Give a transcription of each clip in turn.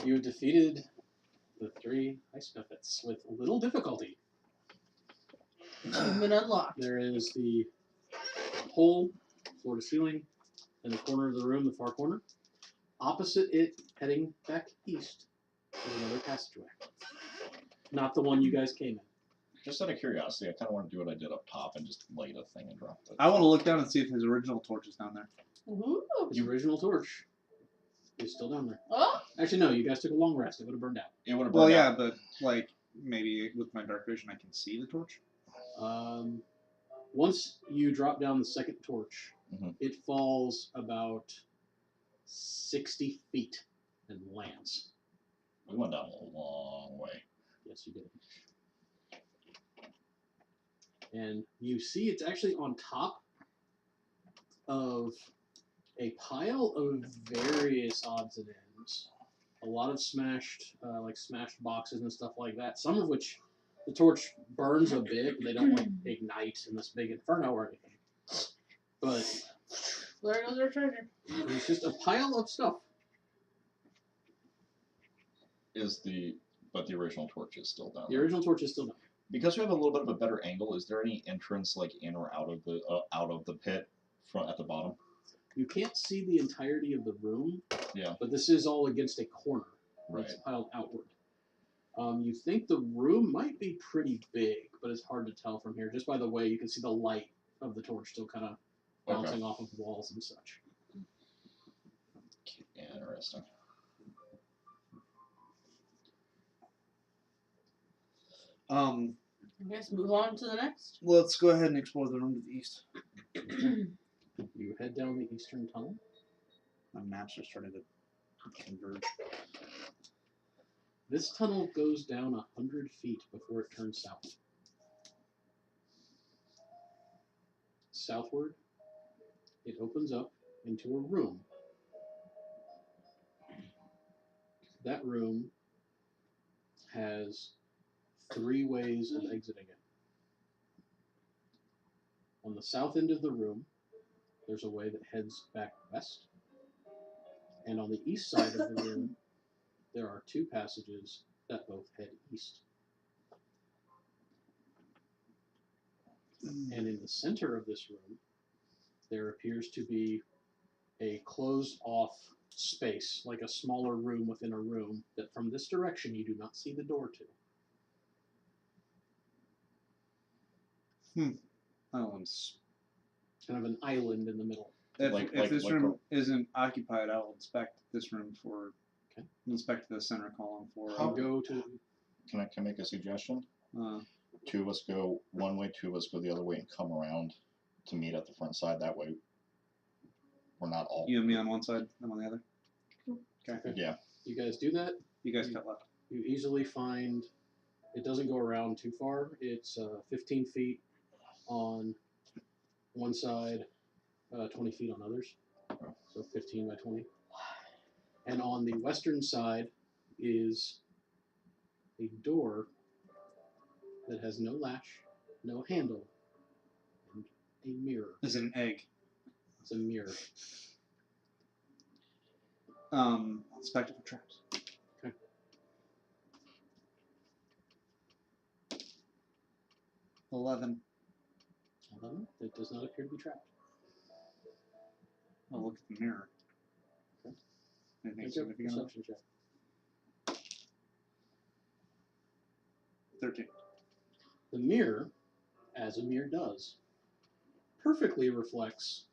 You have defeated the 3 ice puppets with little difficulty. Achievement unlocked. There is the hole, floor to ceiling, in the corner of the room, the far corner. Opposite it, heading back east, is another passageway. Not the one you guys came in. Just out of curiosity, I kind of want to do what I did up top and just light a thing and drop it. I want to look down and see if his original torch is down there. Ooh. His original torch is still down there. Oh. Actually, no, you guys took a long rest. It would have burned out. It would have Well, burned yeah, out. but like maybe with my dark vision, I can see the torch. Once you drop down the second torch, Mhm. it falls about 60 feet and lands. We went down a long way. Yes, you did. And you see it's actually on top of a pile of various odds and ends. A lot of smashed, smashed boxes and stuff like that. Some of which the torch burns a bit, but they don't ignite in this big inferno or anything. But There goes our treasure. it's just a pile of stuff. But the original torch is still down The there. original torch is still down. Because we have a little bit of a better angle, is there any entrance like in or out of the pit front at the bottom? You can't see the entirety of the room. Yeah. But this is all against a corner. Right. It's piled outward. You think the room might be pretty big, but it's hard to tell from here. Just by the way, you can see the light of the torch still kind of bouncing off of walls and such. Interesting. I guess move on to the next. Let's go ahead and explore the room to the east. You head down the eastern tunnel. My maps are starting to converge. This tunnel goes down 100 feet before it turns south. Southward, it opens up into a room. That room has 3 ways of exiting it. On the south end of the room, there's a way that heads back west. And on the east side of the room, there are 2 passages that both head east. And in the center of this room, there appears to be a closed-off space, like a smaller room within a room, that from this direction you do not see the door to. Islands. Kind of an island in the middle. If this room isn't occupied, I'll inspect this room for. Okay. Inspect the center column for. Go to. Can I make a suggestion? 2 of us go one way, 2 of us go the other way, and come around to meet at the front side. That way, we're not all. You and me on one side, I'm on the other. Okay. Yeah. You guys do that. You guys cut left. You easily find. It doesn't go around too far. It's 15 feet on one side, 20 feet on others. So 15 by 20. And on the western side is a door that has no latch, no handle, and a mirror. Is it an egg? It's a mirror. Inspect it for traps. Okay. 11. 11. It does not appear to be trapped. I'll look at the mirror. Okay. Anything Make a significant? perception check. 13. The mirror, as a mirror does, perfectly reflects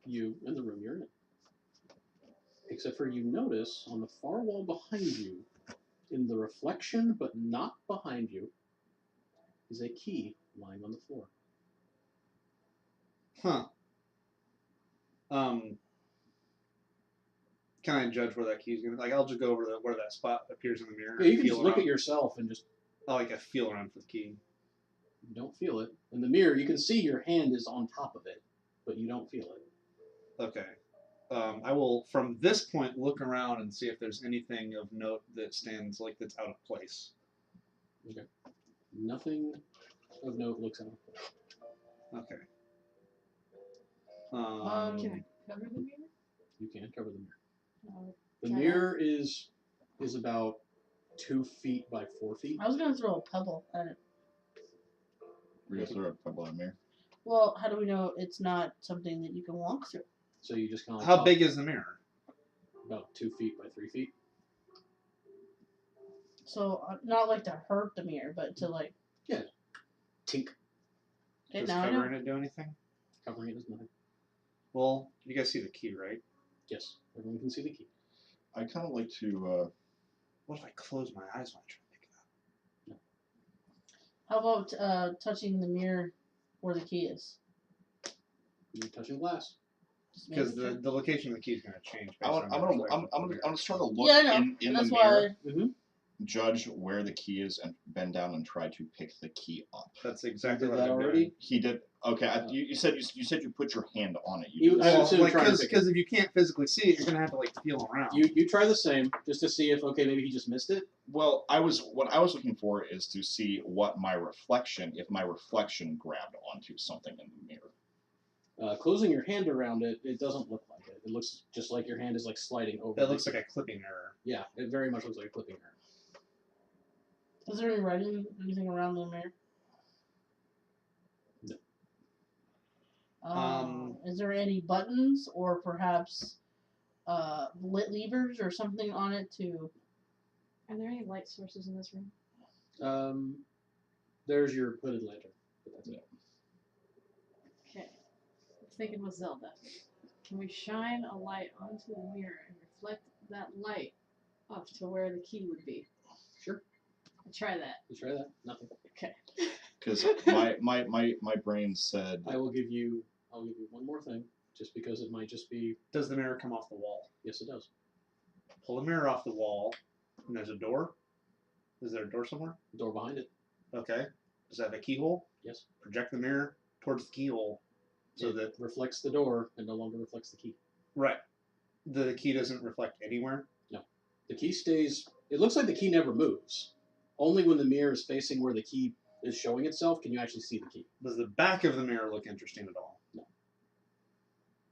you in the room you're in. Except for you notice on the far wall behind you, in the reflection but not behind you, is a key lying on the floor. Huh. Can I judge where that key's gonna? Like, I'll just go over to where that spot appears in the mirror. Yeah, you and can feel just look around. at yourself and just I like a feel around for the key. you don't feel it. In the mirror, you can see your hand is on top of it, but you don't feel it. Okay. I will, from this point, look around and see if there's anything of note that stands like that's out of place. Okay. Nothing of note looks out of place. Okay. Can I cover the mirror? You can cover the mirror. No. The Try mirror is is about 2 feet by 4 feet. I was gonna throw a pebble at it. We're gonna throw a pebble in there. Well, how do we know it's not something that you can walk through? So you just kind of How big is the mirror? About 2 feet by 3 feet. So not like to hurt the mirror, but to like. Tink. Okay, Does now I know. covering it do anything? Covering it is nothing. Well, you guys see the key, right? Yes, everyone can see the key. I kind of like to. What if I close my eyes when I try to pick it up? How about touching the mirror where the key is? You're touching glass. Just making Because sure. the location of the key is going to change. Based I'm on gonna. the I'm reflection gonna start to look Yeah, I know. in That's the mirror, why. judge where the key is, and bend down and try to pick the key up. That's exactly did what that I'm already? doing. He did. Okay, you said you put your hand on it. You- didn't I say- was Well, like, trying to pick because if you can't physically see it, you're going to have to like feel around. You try the same just to see if maybe he just missed it. Well, what I was looking for is to see what if my reflection grabbed onto something in the mirror. Closing your hand around it, it doesn't look like it. It looks just like your hand is like sliding over. That looks like a clipping error. Yeah, it very much looks like a clipping error. Is there any writing, anything around the mirror? No. Is there any buttons or perhaps lit levers or something on it to? Are there any light sources in this room? There's your hooded lantern. But that's it. Okay. I'm thinking with Zelda. Can we shine a light onto the mirror and reflect that light up to where the key would be? Sure. I'll try that. You try that? Nothing. Okay. Because my brain said. I'll give you one more thing, just because it might just be. Does the mirror come off the wall? Yes, it does. Pull the mirror off the wall, and there's a door. Is there a door somewhere? Door behind it. Okay. Does it have a keyhole? Yes. Project the mirror towards the keyhole, so It that reflects the door and no longer reflects the key. right, the key doesn't reflect anywhere. The key stays. It looks like the key never moves. Only when the mirror is facing where the key is showing itself can you actually see the key. Does the back of the mirror look interesting at all? No.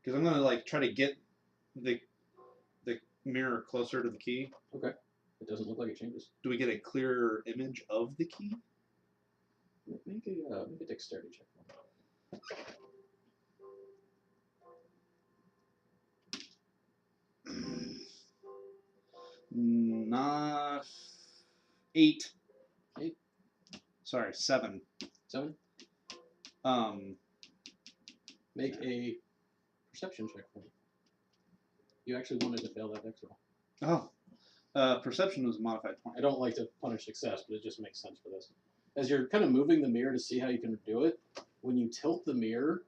Because I'm gonna like try to get the mirror closer to the key. Okay. It doesn't look like it changes. Do we get a clearer image of the key? Make a dexterity check. Not 8. 8. Sorry, 7. 7. Make a perception check for me. You actually wanted to fail that dex roll. Perception was modified 20. I don't like to punish success, but it just makes sense for this. As you're kind of moving the mirror to see how you can do it, when you tilt the mirror,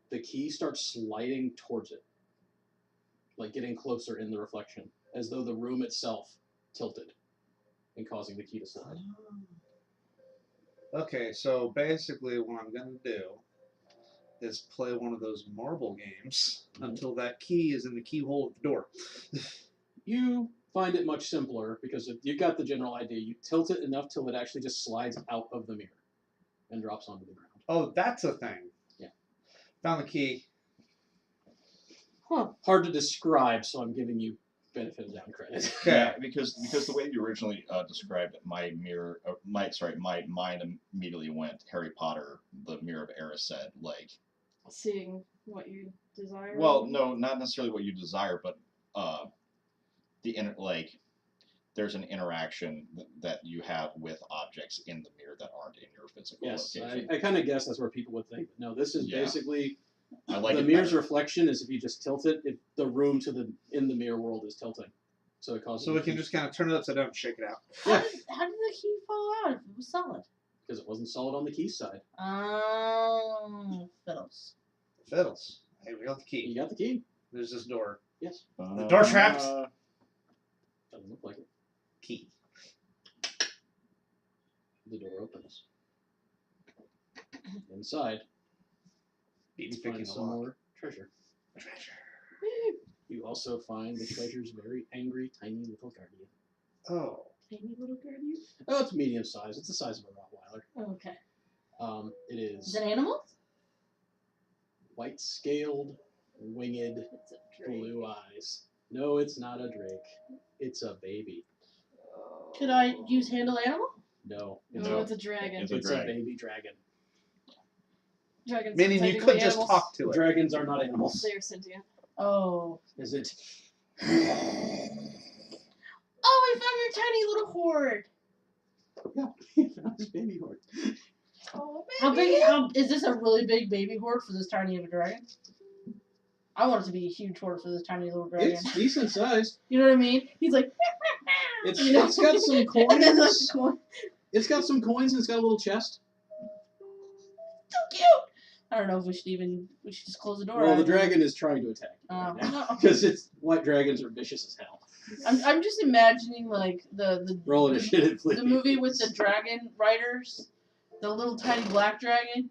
the key starts sliding towards it, like getting closer in the reflection, as though the room itself tilted and causing the key to slide. Okay, so basically what I'm going to do is play one of those marble games until that key is in the keyhole of the door. You find it much simpler because if you got the general idea. You tilt it enough till it actually just slides out of the mirror and drops onto the ground. Oh, that's a thing. Yeah. Found the key. Huh. Hard to describe, so I'm giving you benefit of down credit. Okay. Yeah, because the way you originally described it, my mind immediately went Harry Potter, the Mirror of Erised, like. Seeing what you desire. Well, no, not necessarily what you desire, but there's an interaction that you have with objects in the mirror that aren't in your physical Yes, location. I kind of guess that's where people would think. But no, this is Yeah. basically I like the it mirror's better. reflection is if you just tilt it, the room in the mirror world is tilting. So it causes. So we can just kind of turn it upside down and shake it out. How did the key fall out if it was solid? Because it wasn't solid on the key side. Oh, fiddles. Fiddles. Hey, we got the You key. got the key. There's this door. Yes. The door trapped. Doesn't look like it. Key. The door opens. Inside, Beats you picking find the some lock. more treasure. Treasure. You also find the treasure's very angry, tiny little guardian. Oh. Tiny little guardian. Oh, it's medium size. It's the size of a Rottweiler. Okay. It is Is it an animal? white-scaled, winged, It's a tree. blue eyes. No, it's not a drake. It's a baby. Could I use handle animal? No, No, it's a dragon. It's a it's a dragon. baby dragon. Dragons Meaning are you technically could just animals. talk to it. Dragons are not animals. They're sentient. Oh. Is it? Oh, I found your tiny little hoard. Yeah, it's baby horde. Oh, How big? How is this a really big baby hoard for this tiny of a dragon? I want it to be a huge hoard for this tiny little dragon. It's decent size. You know what I mean? He's like, It's you know? it's got some coins. And then like the coin. It's got some coins and it's got a little chest. So cute. I don't know if we should just close the door. Well, the dragon is trying to attack Oh. because it's white dragons are vicious as hell. I'm just imagining like the Roll initiative, please. the movie with the dragon riders, the little tiny black dragon.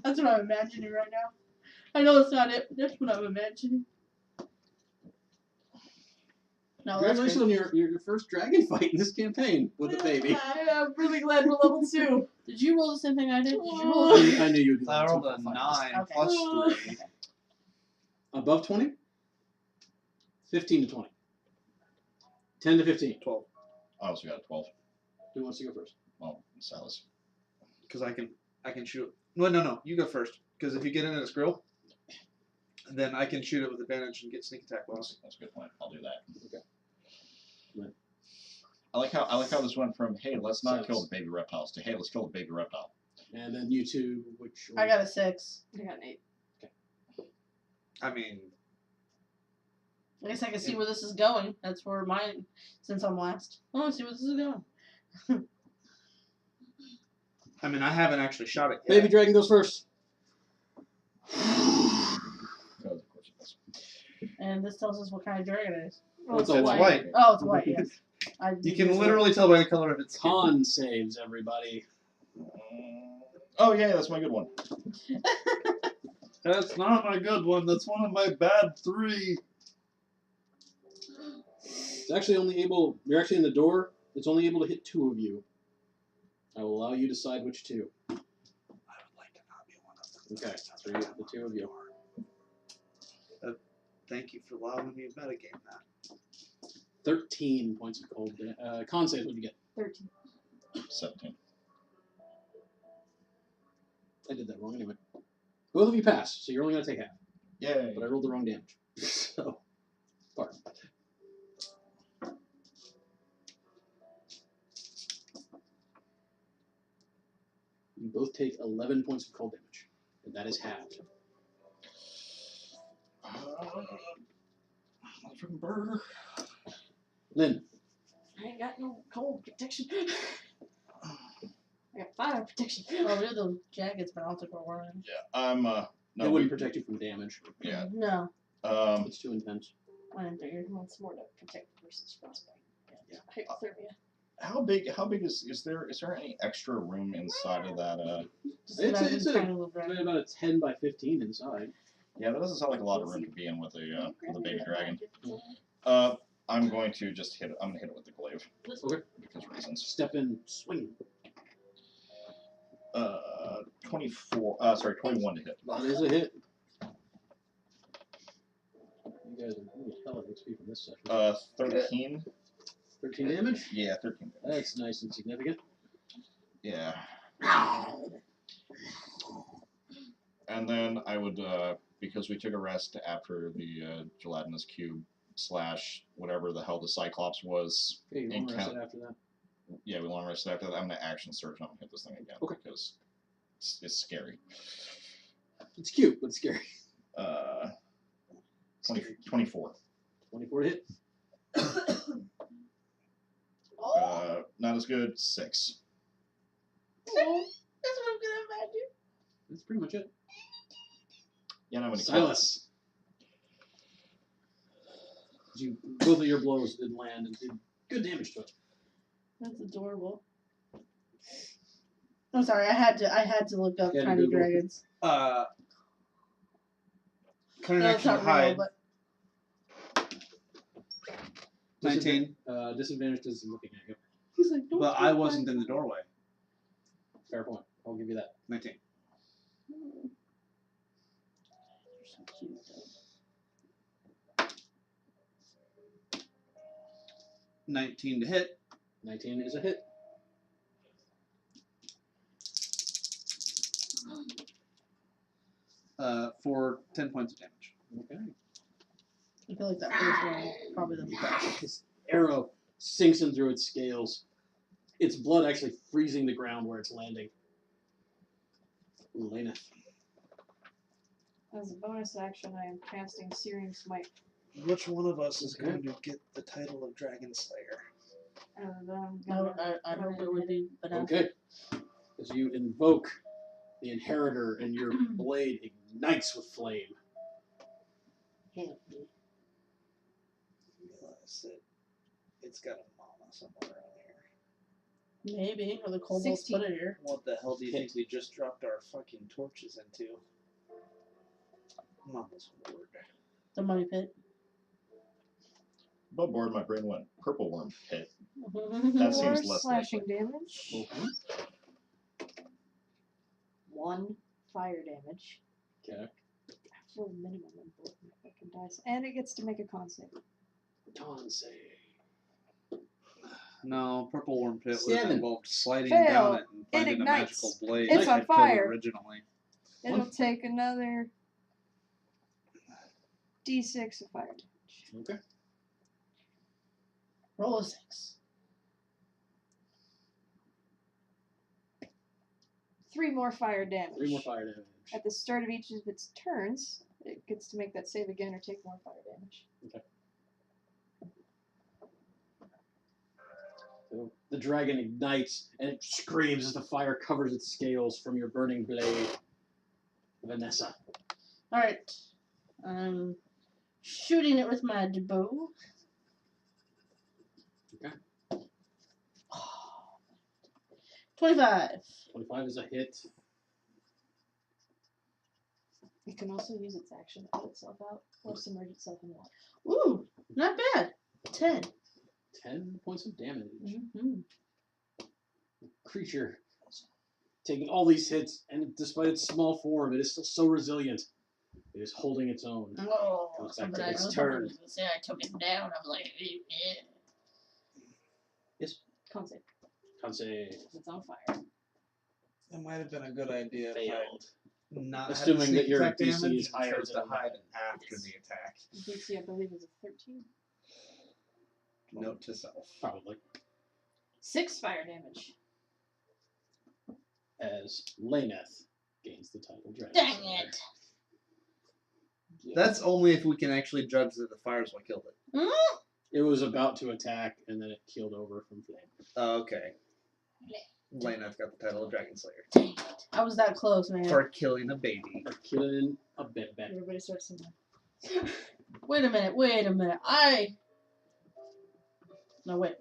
That's what I'm imagining right now. I know that's not it, but that's what I'm imagining. No, that's Congratulations great. on your first dragon fight in this campaign with a baby. I'm really glad we're level 2. Did you roll the same thing I did? Did you roll? I knew you'd do I that. rolled a 9 Okay. plus 3. Above 20? 15 to 20. 10 to 15. 12. I also got a 12. Who wants to go first? Well, Silas. Because I can shoot. No. You go first. Because if you get in its grill, then I can shoot it with advantage and get sneak attack bonus. That's a good point. I'll do that. Okay. Right. I like how this went from hey, let's not Silas. kill the baby reptiles to hey, let's kill the baby reptile. And then you two, which I got a 6. I got an 8. I mean, I guess I can see where this is going. That's where mine, since I'm last. I want to see where this is going. I haven't actually shot it yet. Baby dragon goes first. Because of course it does. And this tells us what kind of dragon it is. Oh, it's a It's white. white. Oh, it's white, yes. You can literally tell by the color of its skin. Con saves, everybody. Oh yeah, that's my good one. That's not my good one. That's one of my bad 3. It's actually only able. You're actually in the door. It's only able to hit 2 of you. I will allow you to decide which 2. I would like to not be one of them. Okay, so the 2 of you. Thank you for allowing me to metagame that. 13 points of cold. Con saves. What do you get? 13. 17. I did that wrong anyway. Both of you pass, so you're only gonna take half. Yay. But I rolled the wrong damage. So, part. You both take 11 points of cold damage, and that is halved. Motherfucking burger. Lynn, I ain't got no cold protection. I got fire protection. Oh, we're the jackets, but I don't think we're wearing. Yeah, I'm it no, wouldn't protect you from damage. Yeah. No, It's too intense. I didn't figure. It's more to protect versus frostbite. Yeah. Hypothermia. How big is there any extra room inside of that Just It's imagine a- tiny little dragon. About a 10 by 15 inside. yeah, that doesn't sound like a lot of room to be in with a baby dragon. I'm going to just hit it. I'm gonna hit it with the glaive. Okay. Because reasons. Step in, swing. 21 to hit. That is a hit. You guys are really hell of XP from this session. 13. 13 damage? Yeah, 13 damage. That's nice and significant. Yeah. And then I would, because we took a rest after the gelatinous cube / whatever the hell the Cyclops was. Okay, you And long rest count- it after that. Yeah, we long rested after that. I'm gonna action surge and I'm gonna hit this thing again. Okay. Because it's scary. It's cute, but scary. 24. 24 to hit. Not as good. 6. Oh, that's what I'm gonna imagine. That's pretty much it. Yeah, and I'm gonna Silas. Both of your blows did land and did good damage to it. That's adorable. I'm sorry, I had to look up Yeah, tiny Google. dragons. Cunning No, it's action not to real, hide. but 19. Disadvantage is looking at you. he's like, don't But do I that. wasn't in the doorway. Fair point. I'll give you that. 19. You're so cute, though. 19 to hit. 19 is a hit. For 10 points of damage. Okay. I feel like that first one is probably the best. This arrow sinks in through its scales. Its blood actually freezing the ground where it's landing. Lainath. As a bonus action, I am casting Searing Smite. Which one of us is Okay. going to get the title of Dragon Slayer? And I'm No, gonna I'd hope it would be Vanessa. Okay. As you invoke the Inheritor and your blade ignites with flame. help me. Realize that it's got a mama somewhere around here. Maybe, or the kobolds 16. put it here. What the hell do you Hit. think we just dropped our fucking torches into? Mama's word. The money pit. Above board, my brain went purple worm pit. That That Four seems less slashing likely. damage. Okay. 1 fire damage. Okay. For a minimum of both my fucking dice. And it gets to make a con save. Con save. No, Purple Worm Pit would have 7. involved sliding Fail. down it and It finding a ignites. magical blade It's that on had killed fire. it originally. It'll One. take another d6 of fire damage. Okay. Roll a 6. 3 more fire damage. 3 more fire damage. At the start of each of its turns, it gets to make that save again or take more fire damage. So the dragon ignites and it screams as the fire covers its scales from your burning blade. Vanessa. Alright. I'm shooting it with my bow. Okay. 25. 25 is a hit. It can also use its action to put itself out or submerge itself in water. Ooh, not bad. 10. 10 points of damage. Mm-hmm. Creature taking all these hits, and despite its small form, it is still so resilient. It is holding its own. Oh, Comes back something to I its was turn. going to say I took it down. I was like, eh. Yes. Con save. Con save. It's on fire. That might have been a good idea. Failed. Not Assuming that your DC is damage higher chose to than hide that. after the attack. DC, I believe, is a 13. Note to self. Probably. 6 fire damage. As Lainath gains the title Dragon Dang Slayer. it. That's only if we can actually judge that the fire's what killed it. It was about to attack, and then it keeled over from flame. Oh, okay. Lainath got the title of Dragon Slayer Dang it. I was that close, man. for killing a baby. Or killing a bit back. Everybody starts singing. Wait a minute. No, wait.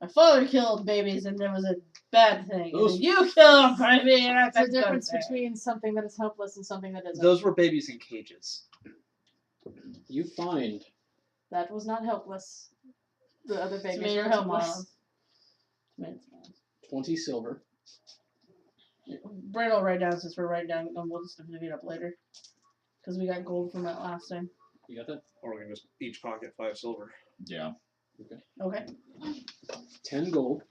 My father killed babies and there was a bad thing. And Those- then you killed a baby and There's that's a difference good. between something that is helpless and something that isn't. Those were babies in cages. You find That was not helpless. The other babies Tomato, were helpless. tomato. 20 silver. Brett will write down since we're writing down and we'll just divvy it up later. Because we got gold from that last time. You got that? Or we can just each pocket 5 silver. Yeah. Okay. 10 gold.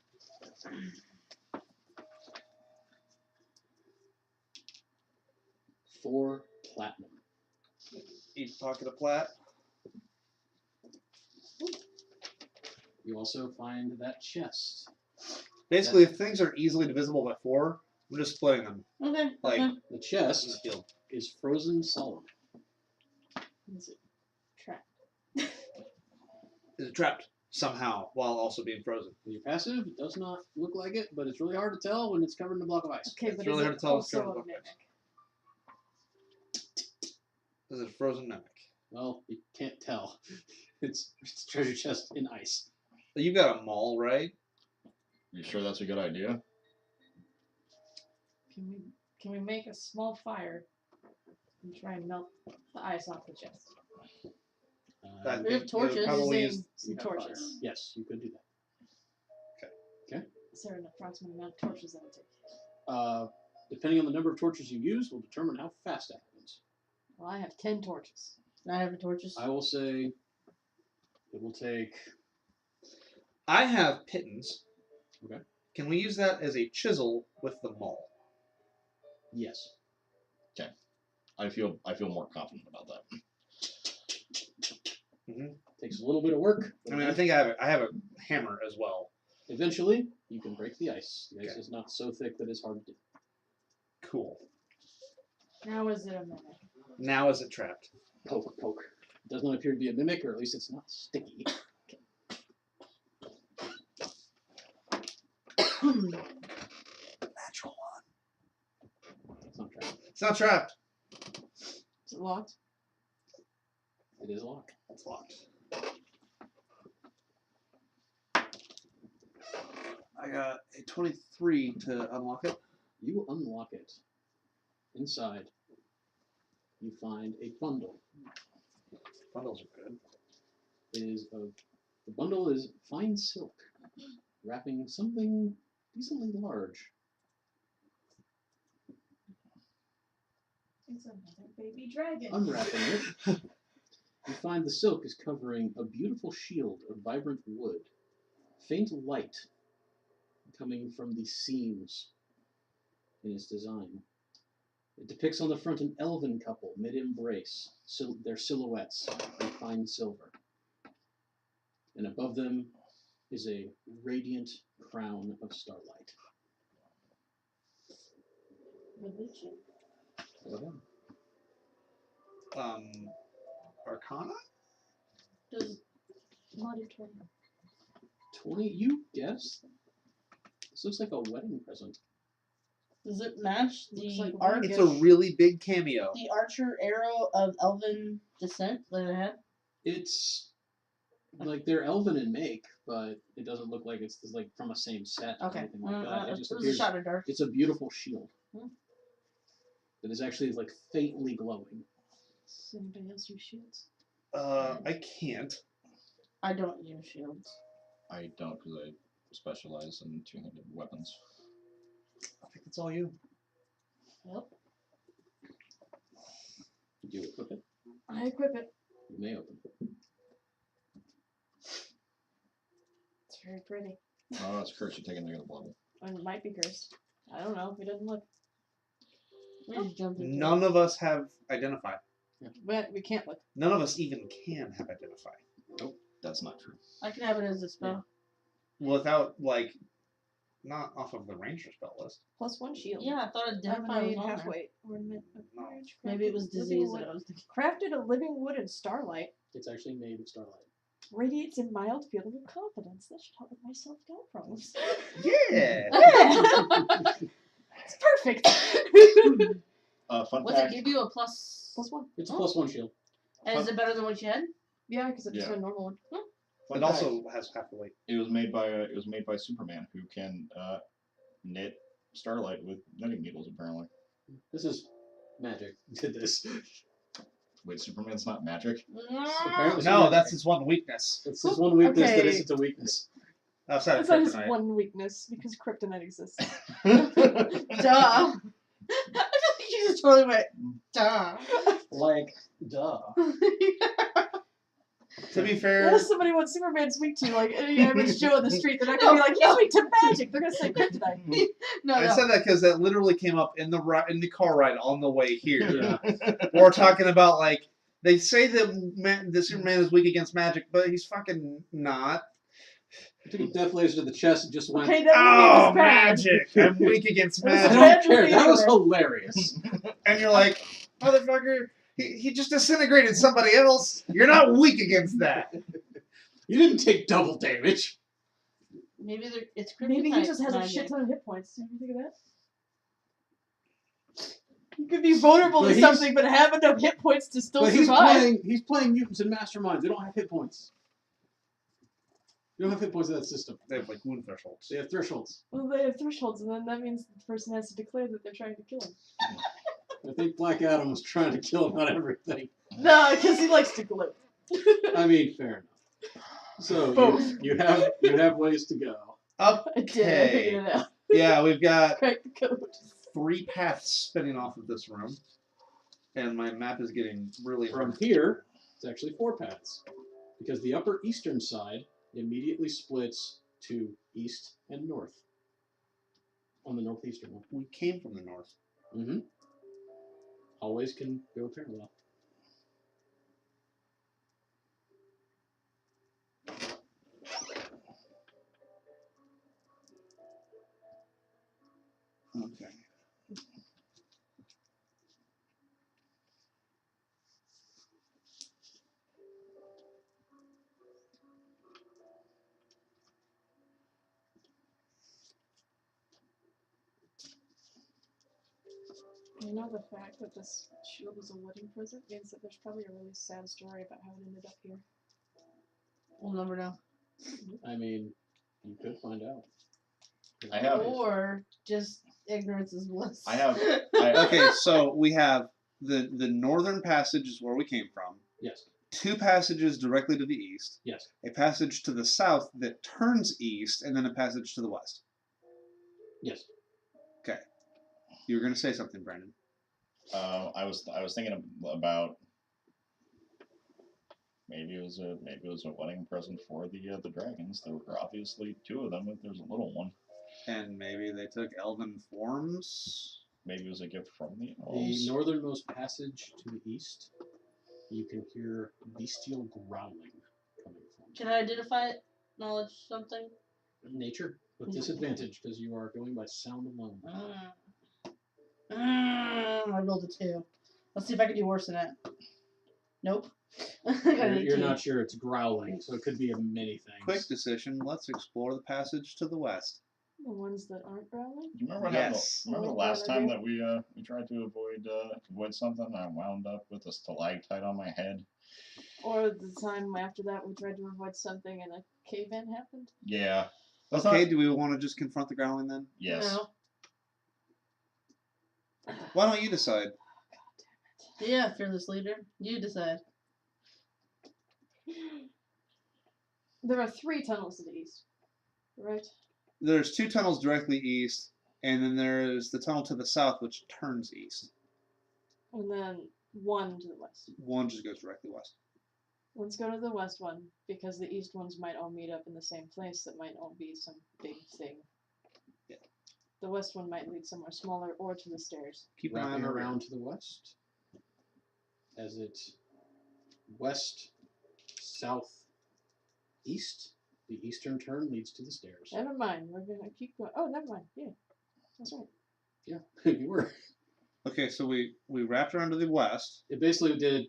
4 platinum. Each pocket of plat. You also find that chest. Basically, if things are easily divisible by 4, we're just splitting them. Okay. Like, okay. The in the chest field. is frozen solid. Is it trapped? Is it trapped somehow while also being frozen? When you're passive, it does not look like it, but it's really hard to tell when it's covered in a block of ice. Okay, It's but really is hard it to tell what's also going a on. mimic? Is it a frozen mimic? Well, you can't tell. It's a treasure chest in ice. You got a maul, right? You sure that's a good idea? Can we make a small fire and try and melt the ice off the chest? I We have think torches. it would probably Using use- some you have fire. torches. Yes, you could do that. Is there an approximate amount of torches that would take? Depending on the number of torches you use, will determine how fast that happens. Well, I have 10 torches. I have the torches. I will say it will take I have pittance. Okay. Can we use that as a chisel with the maul? Yes. I feel more confident about that. Takes a little bit of work. I mean, I think I have a hammer as well. Eventually, you can break the ice. The ice Okay. is not so thick that it's hard to do. Cool. Now is it a minute? Now is it trapped? Poke, poke. It does not appear to be a mimic, or at least it's not sticky. Natural one. It's not trapped. It's not trapped. Is it locked? It is locked. It's locked. I got a 23 to unlock it. You unlock it. Inside, you find a bundle. Bundles are good. The bundle is fine silk, wrapping something decently large. It's another baby dragon. Unwrapping it, you find the silk is covering a beautiful shield of vibrant wood. Faint light coming from the seams in its design. It depicts on the front an elven couple mid-embrace, their silhouettes in fine silver. And above them is a radiant crown of starlight. Religion? Go ahead. Arcana? Does Marty 20, you guess? This looks like a wedding present. Does it match Looks the like a arc? It's a really big cameo. The archer arrow of elven descent that it had? It's like they're elven in make, but it doesn't look like it's like from a same set or Okay. anything like that. It just It was a appears. shot of dark. It's a beautiful shield Hmm. that is actually like faintly glowing. Does anybody else use shields? I can't. I don't use shields. I don't because I specialize in two-handed weapons. I think it's all you. Yep. Do you equip it? I equip it. You may open it. It's very pretty. Oh, it's cursed. You take a negative level. And it might be cursed. I don't know if it doesn't look. We just jumped into None of us have identify. But we can't look. None of us even can have identify. That's not true. I can have it as a spell. Without, like, not off of the ranger spell list. +1 shield. Yeah, I thought identify was Made on there. halfway. Ornament of No. courage. Maybe it was Crafted living disease wood- that I was thinking. Crafted a living wood and starlight. It's actually made of starlight. Radiates a mild feeling of confidence. That should help with my self-doubt problems. Yeah! It's perfect. Fun What's fact. it give you? A plus? +1. It's a Oh. +1 shield. And is it better than what you had? Yeah, because it's just Yeah. a normal one. Fun It fact, also has half the weight. it was made by Superman, who can knit starlight with knitting needles. Apparently, This is magic. Did this? wait, Superman's not magic. Apparently No, that's his one weakness. It's his one weakness that Okay. isn't a weakness. Outside of That's not his kryptonite. one weakness, because kryptonite exists. Duh. I feel like you just totally went, duh. Like, duh. To be fair, Unless somebody what Superman's weak to, like any average Joe in the street, they're not gonna be like, he's weak to magic. They're gonna say kryptonite. No, I no. said that because that literally came up in the car ride on the way here. Yeah. We're talking about, like, they say that Superman is weak against magic, but he's fucking not. I took a death laser to the chest and just went, Okay, that Oh, movie was bad. magic! I'm weak against It was I magic. don't bad care. movie That was anyway. hilarious. And you're like, motherfucker, he just disintegrated somebody else. You're not weak against that. You didn't take double damage. Maybe it's kryptonite. Maybe he just has a magic. shit ton of hit points. Did you think of that? You could be vulnerable But to he's- something, but have enough hit points to still But he's survive. playing mutants and masterminds. They don't have hit points. You don't have hit points in that system. They have, like, wound thresholds. They have thresholds. Well, they have thresholds, and then that means the person has to declare that they're trying to kill him. I think Black Adam was trying to kill him on everything. No, because he likes to gloat. I mean, fair enough. So Both. you have ways to go. I did. I Okay. figured it out. Yeah, we've got Crack the code. 3 paths spinning off of this room. And my map is getting really From hard. here, it's actually 4 paths. Because the upper eastern side immediately splits to east and north on the northeastern one. We came from the north. Mm-hmm. Always can go parallel. Okay. You know, the fact that this shield was a wedding present means that there's probably a really sad story about how it ended up here. We'll never know. I mean, you could find out. I have. Or just ignorance is bliss. I have. Okay, so we have the northern passage is where we came from. Yes. 2 passages directly to the east. Yes. A passage to the south that turns east, and then a passage to the west. Yes. Okay. You were going to say something, Brandon. I was thinking about maybe it was a wedding present for the dragons. There were obviously 2 of them, but there's a little one. And maybe they took elven forms. Maybe it was a gift from the The elves. northernmost passage to the east, you can hear bestial growling coming from. Can I identify it? Knowledge something? Nature, with disadvantage, because you are going by sound alone. I rolled a 2. Let's see if I can do worse than that. Nope. You're not sure it's growling, so it could be many things. Quick decision. Let's explore the passage to the west. The ones that aren't growling? Do you remember Yes. remember the What last did I time do? that we tried to avoid something? I wound up with a stalactite on my head. Or the time after that we tried to avoid something and a cave-in happened? Yeah. That's Okay, not- do we want to just confront the growling then? Yes. No. Why don't you decide? Yeah, fearless leader. You decide. There are 3 tunnels to the east, right? There's 2 tunnels directly east, and then there's the tunnel to the south, which turns east. And then 1 to the west. One just goes directly west. Let's go to the west one, because the east ones might all meet up in the same place that might all be some big thing. Yeah. The west one might lead somewhere smaller or to the stairs. Keep an eye on Wrapping the rear. around to the west, as it west, south, east. The eastern turn leads to the stairs. Never mind, we're gonna keep going. Oh, never mind, yeah. That's right. Yeah, you were. Okay, so we wrapped around to the west. It basically did,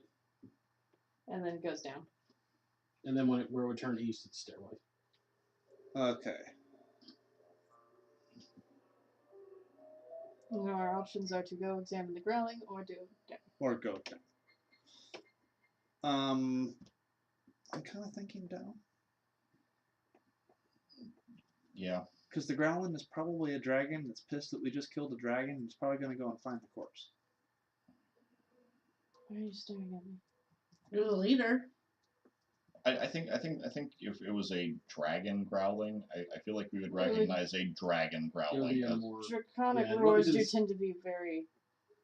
And then it goes down. and then where it would turn east, it's stairway. Okay. And our options are to go examine the growling or do down. Or go down. I'm kind of thinking down. Yeah. Because the growling is probably a dragon that's pissed that we just killed a dragon and it's probably going to go and find the corpse. Why are you staring at me? You're the leader. I think if it was a dragon growling, I feel like we would recognize a dragon It would growling. be a more. Draconic Yeah, roars it do is- tend to be very.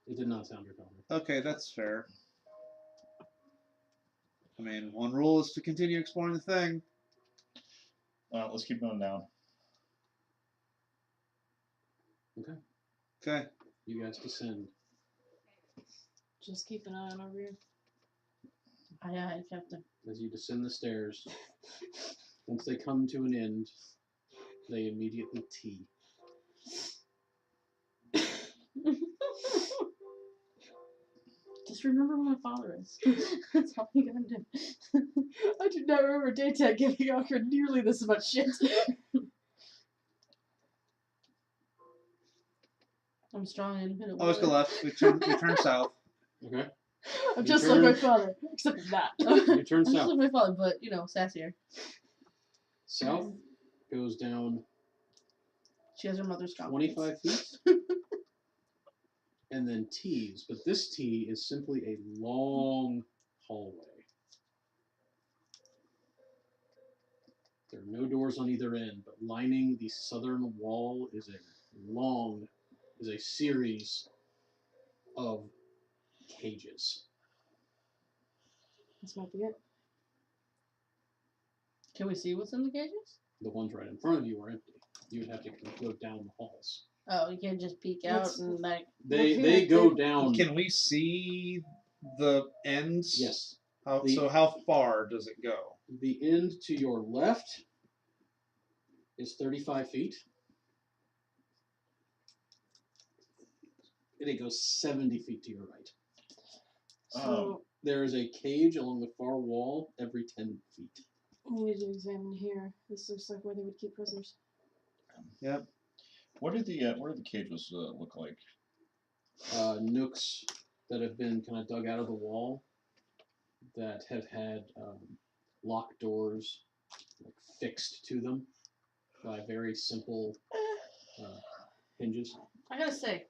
It did not sound draconic. Okay, that's fair. I mean, one rule is to continue exploring the thing. Let's keep going down. Okay. You guys descend. Just keep an eye on our rear. Aye, aye, Captain. As you descend the stairs, once they come to an end, they immediately tee. Just remember who my father is. That's all you gotta do. I do not remember Daytag giving Ocker nearly this much shit. I'm strong and independent. Oh, let's go left. We turn south. Okay. I'm You just turn- like my father, except for that. You turn I'm just south. like my father, but sassier. South goes down She has her mother's confidence. 25 feet. And then tees, but this tee is simply a long hallway. There are no doors on either end, but lining the southern wall is a series of cages. This might be it. Can we see what's in the cages? The ones right in front of you are empty. You would have to go down the halls. Oh, you can't just peek out Let's- and like. They go down. Can we see the ends? Yes. So how far does it go? The end to your left is 35 feet. And it goes 70 feet to your right. So There is a cage along the far wall every 10 feet. we need to examine here. This looks like where they would keep prisoners. Yep. What do the cages look like? Nooks that have been kind of dug out of the wall that have had locked doors like fixed to them by very simple hinges. I gotta say,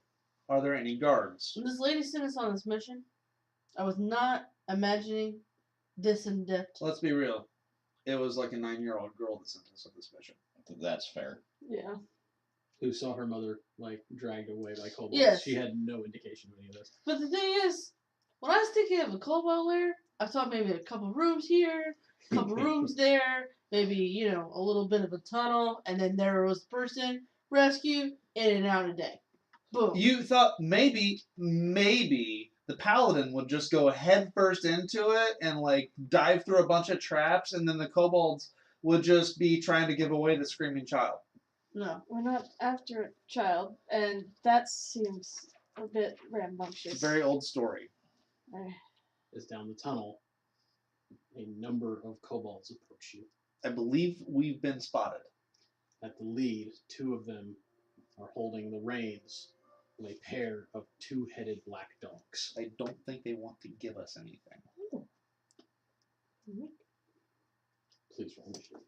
Are there any guards? when this lady sent us on this mission, I was not imagining this in depth. Let's be real. It was like a 9-year-old girl that sent us on this mission. That's fair. Yeah. Who saw her mother like dragged away by kobolds. Yes. She had no indication of any of this. But the thing is, when I was thinking of a cobalt lair, I thought maybe a couple rooms here, a couple rooms there, maybe, a little bit of a tunnel, and then there was the person, rescue, in and out a day. Boom. You thought maybe the Paladin would just go head first into it and like dive through a bunch of traps, and then the kobolds would just be trying to give away the screaming child. No. We're not after a child, and that seems a bit rambunctious. Very old story. As down the tunnel, a number of kobolds approach you. I believe we've been spotted. At the lead, 2 of them are holding the reins of a pair of 2-headed black dogs. I don't think they want to give us anything. Please roll initiative.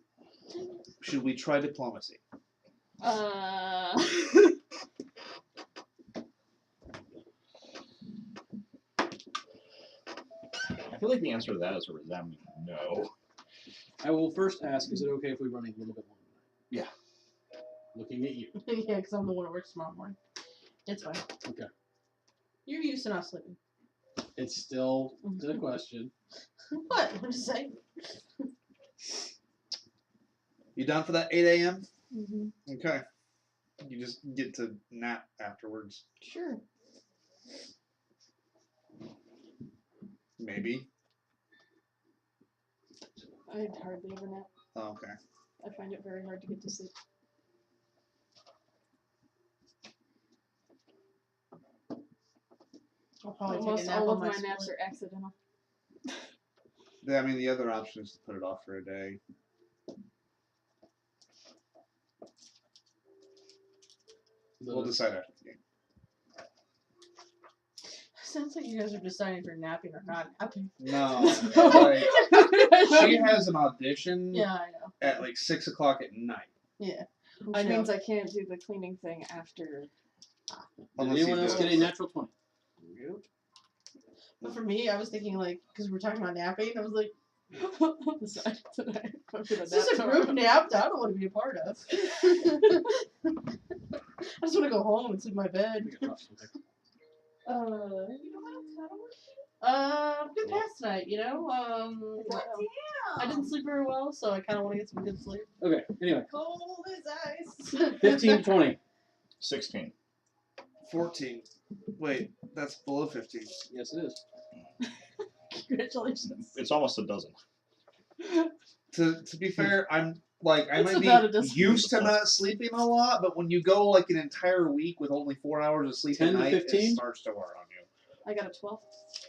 Should we try diplomacy? I feel like the answer to that is a resounding no. I will first ask, is it okay if we run a little bit longer? Yeah. Looking at you. Yeah, because I'm the one that works tomorrow morning. It's fine. Okay. You're used to not sleeping. It's still the question. What? I'm just saying. You down for that 8 a.m.? Mm-hmm. Okay. You just get to nap afterwards. Sure. Maybe. I'd hardly ever nap. Oh, okay. I find it very hard to get to sleep. I'll probably Almost take a nap all on of my my naps split. are accidental. I mean, the other option is to put it off for a day. We'll decide after the game. Sounds like you guys are deciding for napping or not napping. No. Like, she has an audition Yeah, I know. at like 6 o'clock at night. Yeah. Which I know. means I can't do the cleaning thing after. Did Unless anyone you else do get it. a natural 20? But for me, I was thinking like, because we're talking about napping, I was like, Decided tonight. I'm gonna is this a nap group tomorrow. nap that I don't want to be a part of? I just want to go home and sleep in my bed. We can drop something. Good pass tonight, I didn't sleep very well, so I kind of want to get some good sleep. Okay, anyway. Cold as ice. 15 to 20. 16. 14. Wait, that's below 15. Yes, it is. Congratulations. It's almost a dozen. To be fair, I'm like I It's might about a be dozen. used to not sleeping a lot, but when you go like an entire week with only 4 hours of sleep 10 a to night, 15? it starts to wear on you. I got a 12.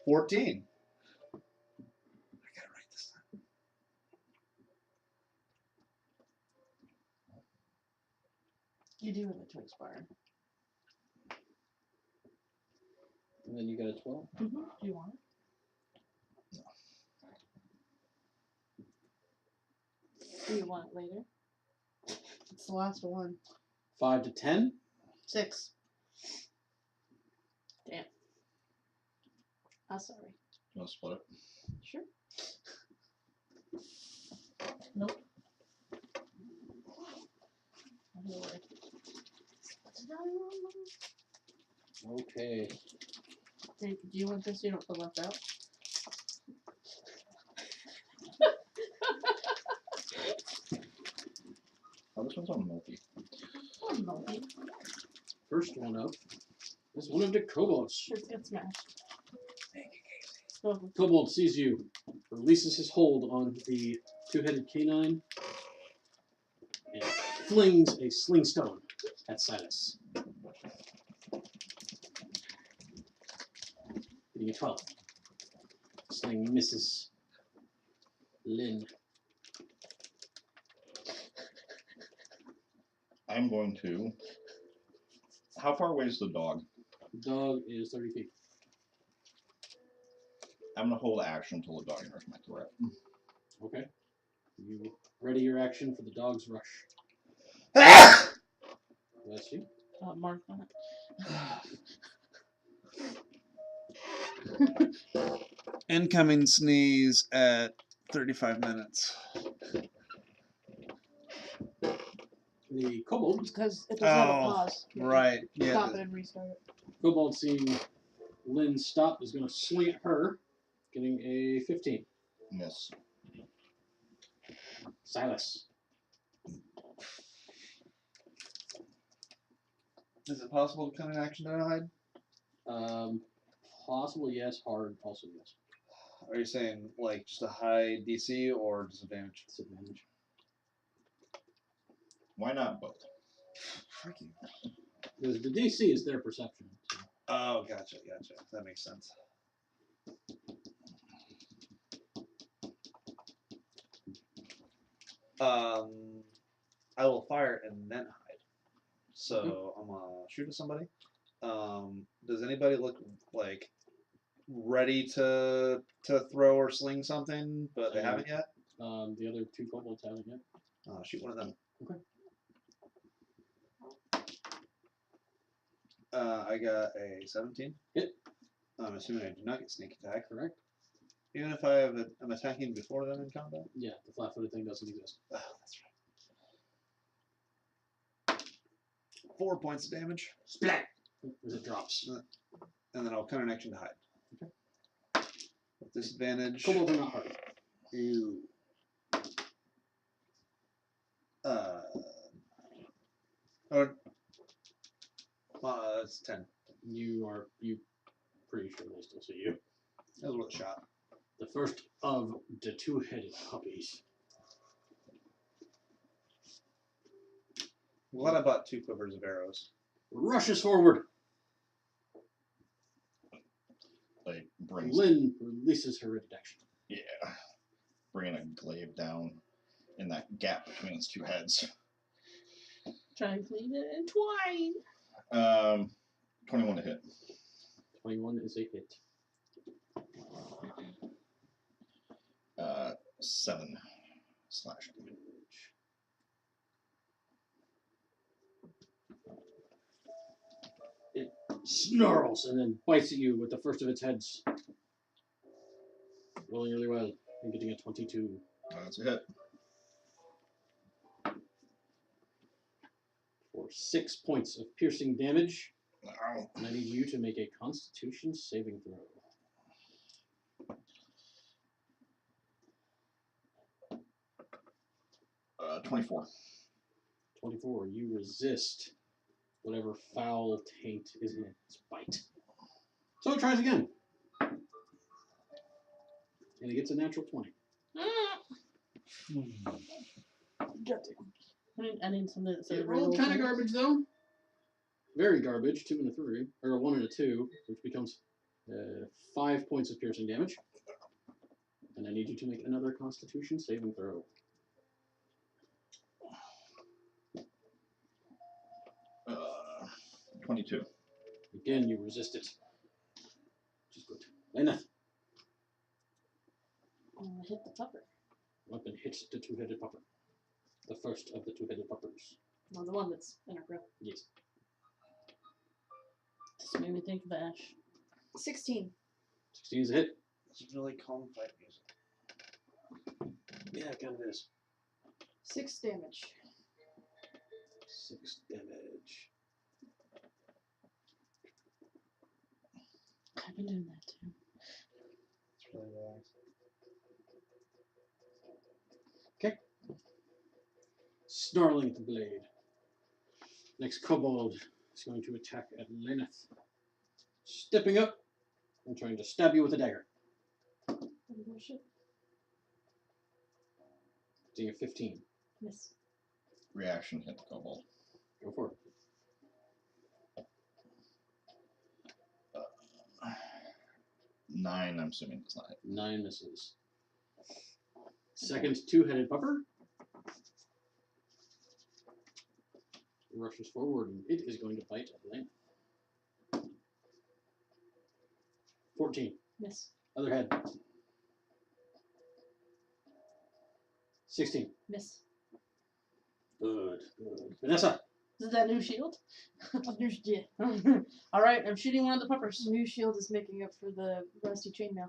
14. I gotta write this down. You do have a twin spire. And then you got a 12. Do you want it? Do you want it later? It's the last one. 5 to 10. 6. I'm sorry. You want to split it? Sure. Nope. Okay. Do you want this so you don't feel left out? What's on multi? Oh, no. First one up is one of the kobolds. Shit's get smashed. Kobold sees you, releases his hold on the two-headed canine, and flings a sling stone at Silas. Getting a 12. Sling misses. Lynn. I'm going to. How far away is the dog? The dog is 30 feet. I'm going to hold action until the dog enters my threat. Okay. You ready your action for the dog's rush. Bless you. Mark that. Incoming sneeze at 35 minutes. The kobold. Because it doesn't have a Oh, pause. You have to right. Yeah. Stop it and restart it. Kobold seeing Lynn stop is going to swing at her, getting a 15. Miss. Silas. Is it possible to come in action to hide? Possible yes, hard also yes. Are you saying like just a high DC or disadvantage? Disadvantage. Why not both? Freaking. Because the DC is their perception. So. Oh, gotcha. That makes sense. I will fire and then hide. So I'm gonna shoot at somebody. Does anybody look like ready to throw or sling something, but they haven't yet? The other two kobolds haven't yet. Shoot one of them. Okay. I got a 17. Hit. I'm assuming I do not get sneak attack. Correct. Even if I'm attacking before them in combat? Yeah, the flat-footed thing doesn't exist. Oh, that's right. 4 points of damage. Splat! As it drops. And then I'll counter an action to hide. Okay. With disadvantage. Kobolds are not hard. Ew. That's 10. You pretty sure they still see you. That was worth a shot. The first of the two-headed puppies. I'm glad I bought 2 quivers of arrows. Rushes forward. Like, brings. Lynn releases her ready action. Yeah. Bringing a glaive down in that gap between its two heads. Try and clean it in twine. 21 to hit. 21 is a hit. 7 slash damage. It snarls and then bites at you with the first of its heads. Rolling really well and getting a 22. That's a hit. For 6 points of piercing damage. Ow. And I need you to make a Constitution saving throw. 24. 24. You resist whatever foul taint is in its bite. So it tries again. And it gets a natural 20. I need something that says It rolled kind of garbage though. Very garbage. 2 and a 3, or a 1 and a 2, which becomes 5 points of piercing damage. And I need you to make another Constitution saving throw. 22. Again, you resist it. Which is good. Lainath. Hit the pupper. Weapon hits the two-headed pupper. The first of the two-headed puppers. No, the one that's in our grill. Yes. This made me think of Ash. 16. 16 is a hit. This is really calm fight music. Yeah, it kind of is. 6 damage. 6 damage. I've been doing that too. It's really relaxing. snarling at the blade. Next kobold is going to attack at Lainath. Stepping up and trying to stab you with a dagger. Seeing a 15. Miss. Reaction hit the kobold. Go for it. 9, I'm assuming, does not hit. 9 misses. Second two-headed pupper rushes forward, and it is going to bite at Lainath. 14. Miss. Other head. 16. Miss. Good, good. Vanessa. Is that new shield? Yeah. Alright, I'm shooting one of the puppers. New shield is making up for the rusty chainmail.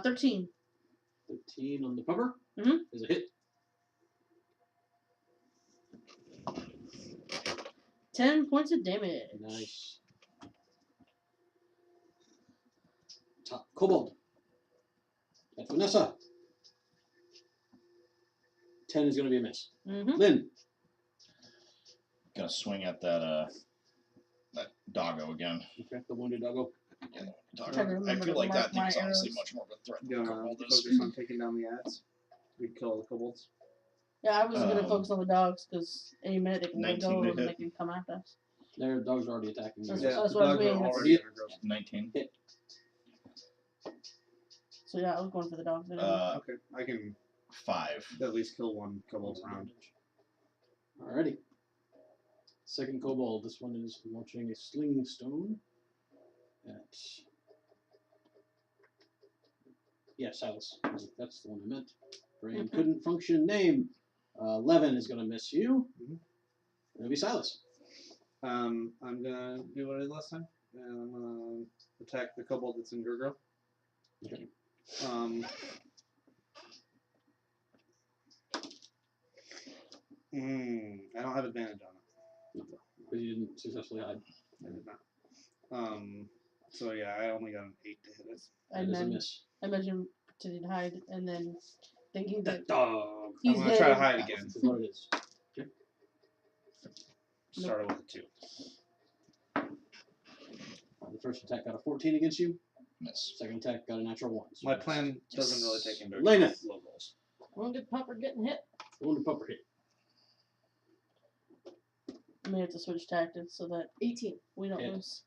13. 13 on the pupper. Mhm. Is a hit. 10 points of damage. Nice. Top kobold. At Vanessa. 10 is going to be a miss. Mm-hmm. Lynn. Gonna swing at that that doggo again. Okay, the wounded doggo. Yeah, Trying to I remember feel to like that mark thing's my honestly arrows. much more of a threat You than the gonna kobold is. focus on taking down the ads? We kill the kobolds. Yeah, I was going to Um, focus on the dogs because any minute they can let 19 go to and they hit. can come after us. Their dogs are already attacking you. That's Yeah, what the I was dogs are waiting. already aggressive. 19. So yeah, I was going for the dogs. Okay, I can 5. at least kill one kobold round. Alrighty. Second kobold. This one is launching a sling stone at. Yeah, Silas. That's the one I meant. Brain couldn't function. Name. 11 is going to miss you. Mhm. It'll be Silas. I'm gonna do what I did last time. And I'm gonna attack the kobold that's in Gurgro. Okay. I don't have advantage on it. Because you didn't successfully hide. I did not. So yeah, I only got an 8 to hit it. That is a miss. I imagine pretending to hide and then thinking that That dog. he's I'm gonna try to hidden. hide again. This is what it is. Started with a 2. The first attack got a 14 against you. Miss. Second attack got a natural 1. So My plan doesn't really take into Lainath. account low rolls. Wounded pupper getting hit. Wounded pupper hit. I may have to switch tactics so that 18. we don't Hit. lose.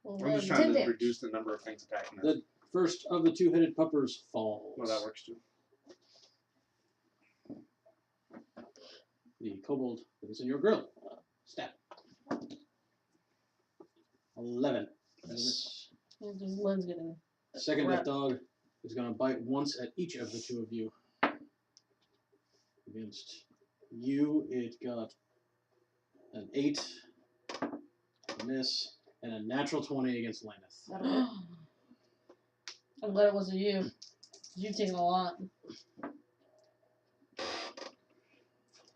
I'm just 10 trying to damage. reduce the number of things attacking us. The first of the two-headed puppers falls. Well, that works too. The kobold that is in your grill. Stab. 11. Miss. Just Lynn's getting Second crap. death dog is going to bite once at each of the two of you. Against you, it got an 8, a miss, and a natural 20 against Lainath. That'll hit. I'm glad it wasn't you. You've taken a lot.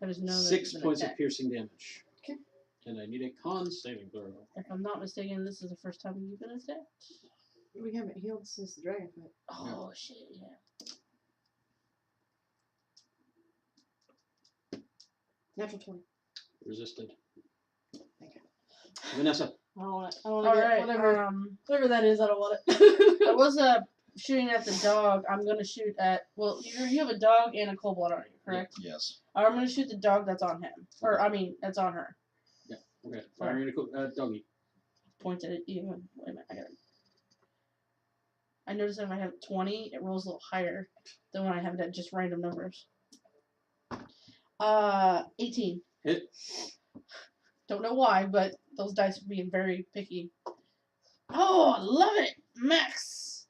I just know that 6 it's an points attack. of piercing damage. Okay. And I need a con saving throw. If I'm not mistaken, this is the first time you've been attacked. We haven't healed since the dragon fight. Oh shit! Yeah. Natural 20. Resisted. Thank you. Vanessa. I don't want it. I don't All want to right. get whatever, whatever that is. I don't want I it. was shooting at the dog. I'm gonna shoot at. Well, you have a dog and a kobold on you, correct? Yes. I'm gonna shoot the dog that's on him, or I mean, that's on her. Okay. Firing a doggy. Pointed at you. Wait a minute. I noticed that if I have 20, it rolls a little higher than when I have that just random numbers. 18. Hit. Don't know why, but those dice are being very picky. Oh, I love it! Max!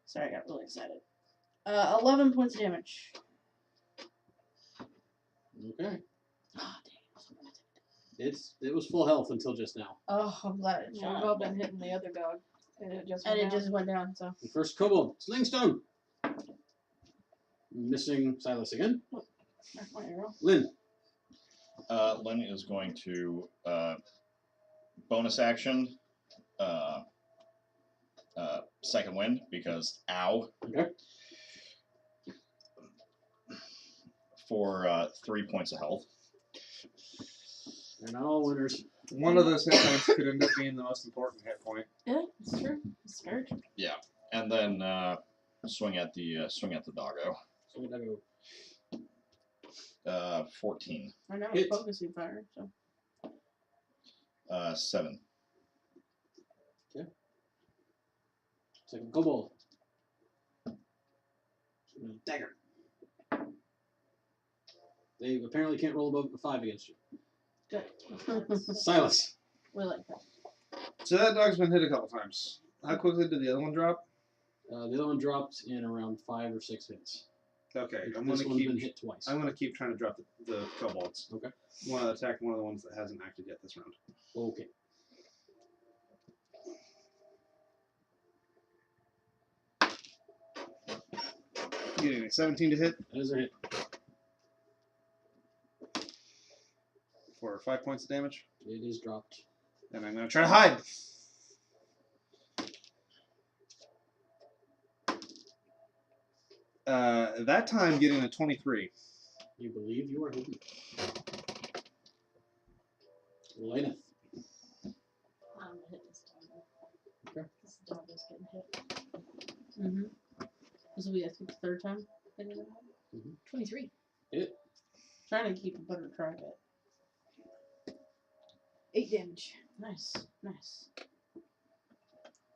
Sorry, I got really excited. 11 points of damage. Okay. Oh, dang. It was full health until just now. Oh, I'm glad it Yeah, shot. we've all been hitting the other dog. And it just And went it down. just went down, so. The first kobold. Slingstone. Missing Silas again. That's my arrow. Lynn. Lynn is going to bonus action second wind because ow. Okay. For 3 points of health. They're not all winners. One of those hit points could end up being the most important hit point. Yeah, it's true. It's very true. And then swing at the doggo. So we go 14. I know Hit. it's focusing fire, so. 7. second kobold. Dagger. They apparently can't roll above a 5 against you. Good. Silas. We like that. So that dog's been hit a couple times. How quickly did the other one drop? The other one dropped in around 5 or 6 hits. Okay, I'm This gonna one's keep. been hit twice. I'm gonna keep trying to drop the kobolds. Okay. Want to attack one of the ones that hasn't acted yet this round. Okay. Getting a 17 to hit That is a hit. for 5 points of damage, It is dropped. and I'm gonna try to hide. That time getting a 23. You believe you are hidden. Lainath. I'm gonna hit this dog. Okay. This dog is getting hit. Mm-hmm. This will be, I think, the third time. 23. Trying to keep a better track of it. 8 damage. Nice. Nice.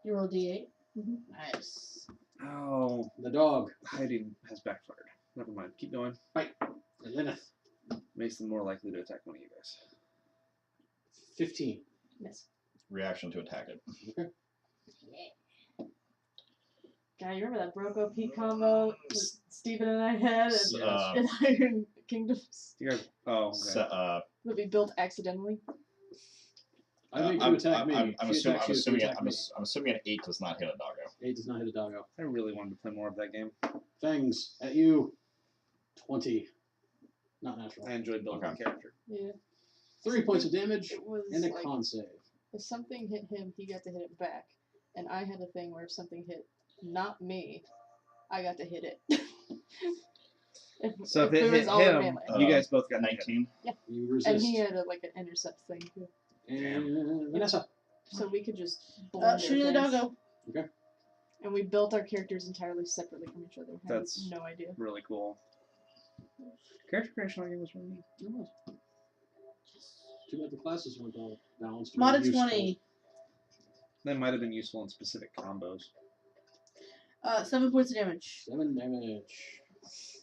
You roll D8? Mm-hmm. Nice. Oh, The dog. hiding has backfired. Never mind. Keep going. Lainath. Makes them more likely to attack one of you guys. 15. Miss. Reaction to attack it. Okay. God, you remember that Broco P combo that Steven and I had S- in Iron Kingdoms? You guys. Oh, okay. So, That we built accidentally. I make you attack me. I'm She attacks you if you assuming attack me. I'm assuming an 8 does not hit a doggo. 8 does not hit a doggo. I really wanted to play more of that game. Fangs at you. 20. Not natural. I enjoyed building Okay. the character. Yeah. 3 points of damage It was and a like, con save. if something hit him, he got to hit it back. And I had a thing where if something hit not me, I got to hit it. So if it was hit all in him, melee. you guys both got 19. You resist. And he had like an intercept thing too. And Vanessa. So we could just blend Shoot the their things. doggo. And we built our characters entirely separately from each other. I had That's- no idea. Really cool. Character creation on game was really neat. It was. Too bad the classes weren't all balanced. or Modded useful. 20. That might have been useful in specific combos. 7 points of damage. 7 damage.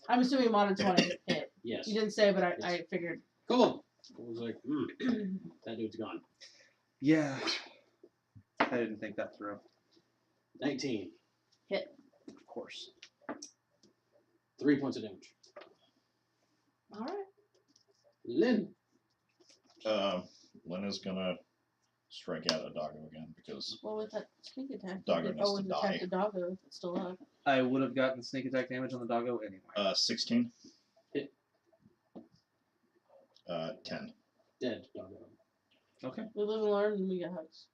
I'm assuming modded 20 hit. Yes. You didn't say, but I Yes. figured. Cool. I was like, that dude's gone. Yeah. I didn't think that through. 19. Of course. 3 points of damage. Alright. Lynn. Lena's gonna strike out a doggo again because Well, with that sneak attack, Doggo you could needs to always attack die. the doggo if it's still up. I would have gotten sneak attack damage on the doggo anyway. 16. Hit. 10. Dead doggo. Okay. We live and learn, and we get hugs.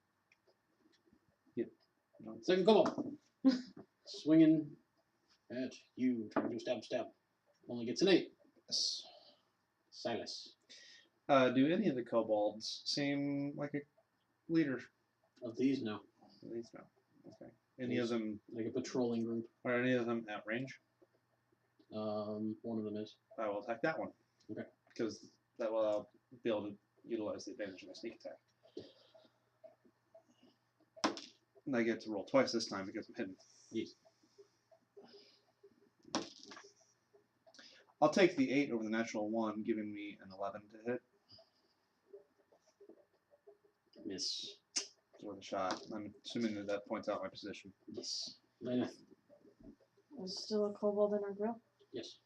Second kobold. Swinging at you. Trying to stab. Only gets an 8. Yes. Silas. Do any of the kobolds seem like a leader? Of these, no. At least no. Okay. Any of them, Like a patrolling group. are any of them at range? One of them is. I will attack that one. Okay. Because that will be able to utilize the advantage of my sneak attack. And I get to roll twice this time because I'm hidden. Yes. I'll take the 8 over the natural 1, giving me an 11 to hit. Miss. It's worth a shot. I'm assuming that that points out my position. Yes. Lainath. There's still a kobold in our grill. Yes.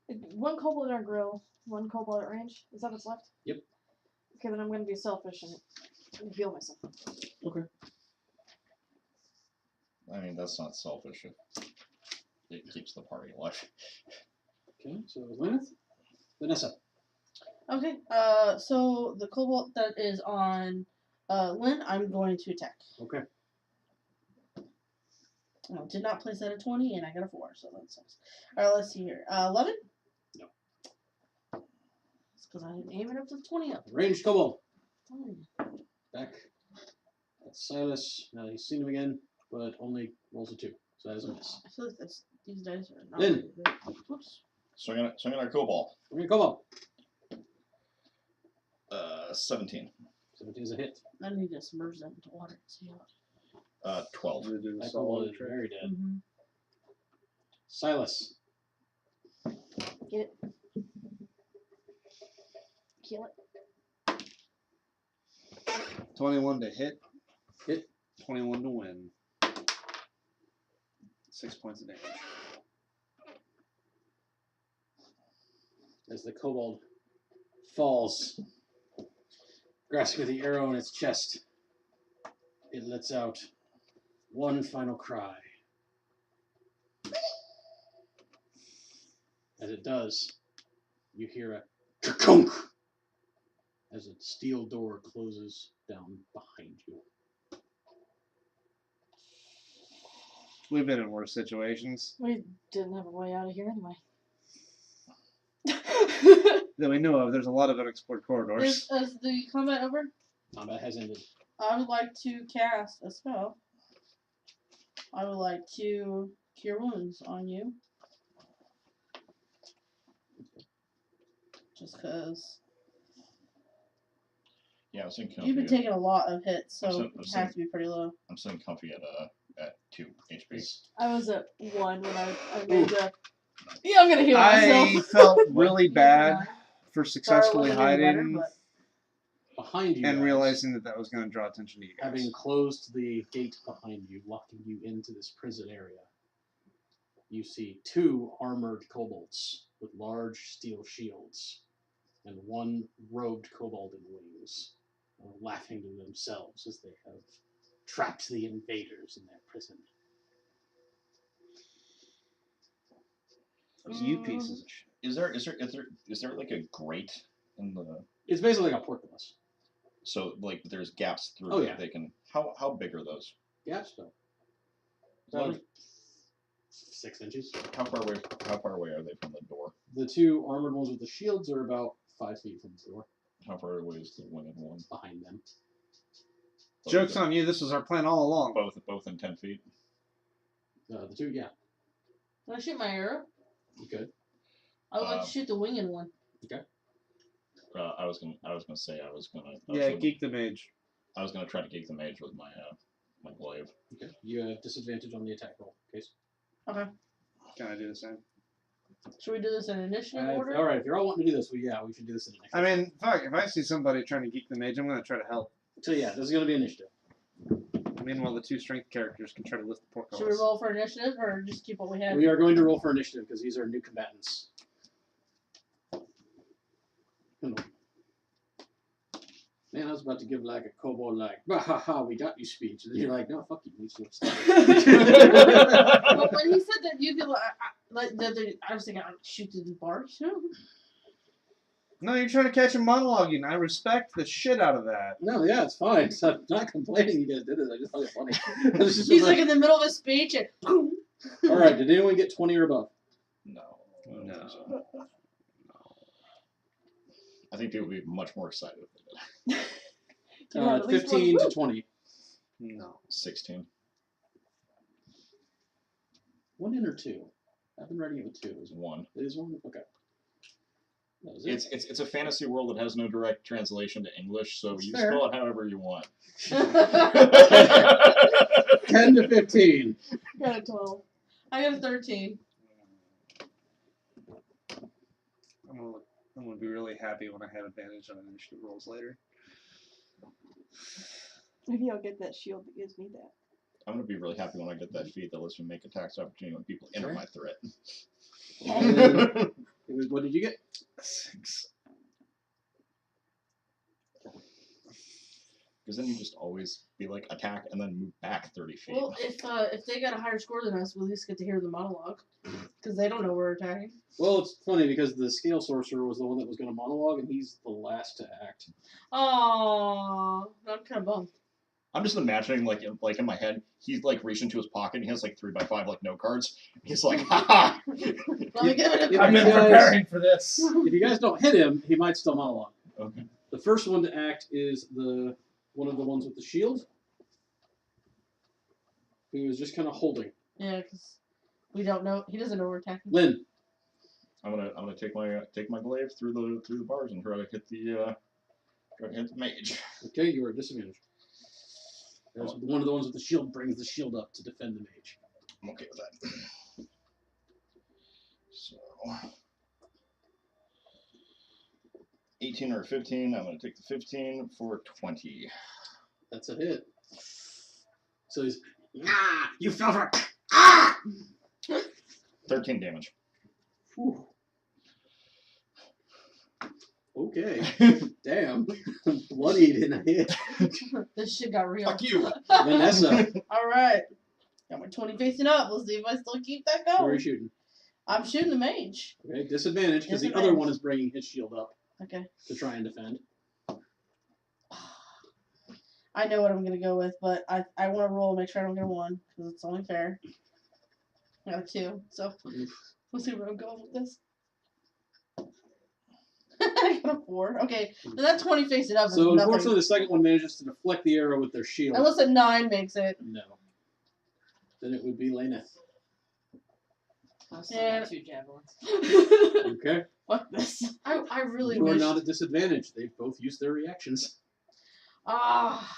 One kobold in our grill, one kobold at range. Is that what's left? Yep. Okay, then I'm gonna be selfish and heal myself. Okay. I mean, that's not selfish. It keeps the party alive. Okay, so it was Lainath. Vanessa. Okay. So the kobold that is on Lynn, I'm going to attack. Okay. Oh, did not place that at 20, and I got a 4, so that sucks. Alright, let's see here. 11? No. It's because I didn't aim it up to 20 up. Ranged kobold. Fine. Back. That's Silas. Now he's seen him again, but only rolls a 2. So that is a miss. I feel like these dice are not Lynn. really good. Whoops. Swing on our cobalt. Ranged kobold. 17. 17 is a hit. I need to submerge them into water and see how 12. That kobold is very dead. Mm-hmm. Silas. Get it. Kill it. 21 to hit. Hit. 21 to win. 6 points of damage. As the kobold falls, grasping the arrow in its chest, it lets out one final cry. As it does, you hear a ka-kunk as a steel door closes down behind you. We've been in worse situations We didn't have a way out of here anyway. that we know of. There's a lot of unexplored corridors. Is the combat over? Combat has ended. I would like to cast a spell. I would like to cure wounds on you. Just because Yeah, I'm sitting comfy. you've been taking a lot of hits, so I'm it has to be pretty low. I'm sitting comfy at 2 HP. I was at 1 when I made the. Yeah, I'm gonna heal I myself. felt really bad for successfully Sorry, it wasn't any hiding better, Behind you, and guys, realizing that was going to draw attention to you guys. having closed the gate behind you, locking you into this prison area, you see 2 armored kobolds with large steel shields, and 1 robed kobold in wings, laughing to themselves as they have trapped the invaders in their prison. You pieces of shit. Is there like a grate in the? It's basically like a portcullis. So like there's gaps through Oh, that yeah. they can. How big are those? Gaps, though. Well, About 6 inches. How far away are they from the door? The 2 armored ones with the shields are about 5 feet from the door, How far away is the winged one? behind them. Joke's on you. This was our plan all along. Both in 10 feet. The 2, yeah, Can I shoot my arrow? you could. I would like to shoot the winged one. I was gonna say I was Yeah, Geek the Mage. I was gonna try to geek the mage with my my glaive. Okay. You have disadvantage on the attack roll. Case. Okay. Can I do the same? Should we do this in initiative order? All right. If you're all wanting to do this, well, yeah, we should do this in initiative. I mean, fuck, if I see somebody trying to geek the mage, I'm going to try to help. So yeah, this is gonna be initiative. Meanwhile, the 2 strength characters can try to lift the portcullis. Should we roll for initiative or just keep what we had? We are going to roll for initiative because these are new combatants. Man, I was about to give like a kobold like, bah ha ha, we got you speech. And you're like, no, fuck you, we should stop. But when he said that you could, I was thinking, I'd shoot the bars. No, you're trying to catch him monologuing. I respect the shit out of that. No, yeah, it's fine. So I'm not complaining you guys did it. I just thought it funny. It's just He's like in the middle of a speech and boom. all right, did anyone get 20 or above? No. I don't No. think so. I think people would be much more excited if they did. You have at least 15 one to 20. No. 16. 1 in or 2? I've been writing it with 2. Is 1. It is 1? Okay. That was it. It's a fantasy world that has no direct translation to English, so That's you fair. spell it however you want. 10 to 15. Got a 12. I got a 13. I'm gonna be really happy when I have advantage on initiative rolls later. Maybe I'll get that shield that gives me that. I'm gonna be really happy when I get that feat that lets me make attacks opportunity when people enter my threat. And it was, what did you get? 6. Because then you just always be like attack and then move back 30 feet. Well, if they got a higher score than us, we at least get to hear the monologue. Because they don't know we're attacking. Well, it's funny because the Scale Sorcerer was the one that was going to monologue, and he's the last to act. Aww. I'm kind of bummed. I'm just imagining, like in my head, he's like reaching into his pocket and he has like 3x5 like note cards. He's like, haha! Let me give it a I've been guys- preparing for this. If you guys don't hit him, he might still monologue. Okay. The first one to act is one of the ones with the shield, who is just kind of holding. Yeah, because we don't know. He doesn't know we're attacking. Lynn, I'm gonna take my glaive through the bars and try to hit the mage. okay, you are at disadvantage. There's one of the ones with the shield brings the shield up to defend the mage. I'm okay with that. So 18 or 15. I'm gonna take the 15 for 20. That's a hit. So he's, you fell for it. 13 damage. Whew. Okay. Damn. Bloodied in a hit. This shit got real. Fuck you. Vanessa, All right. Got my 20 facing up. Let's see if I still keep that where are going. you shooting? I'm shooting the mage. Okay, disadvantage because the other Disadvantage. one is bringing his shield up Okay. to try and defend. I know what I'm going to go with, but I want to roll and make sure I don't get a 1 because it's only fair. I got a 2, so we'll see where I'm going with this. I got a 4. Okay, so that 20 facing up is So nothing. unfortunately, the second one manages to deflect the arrow with their shield. Unless a 9 makes it. No. Then it would be Lainath. I'll still Yeah. got 2 javelins. Okay. Fuck this. I really You are wish. not at disadvantage. They've both used their reactions. Ah,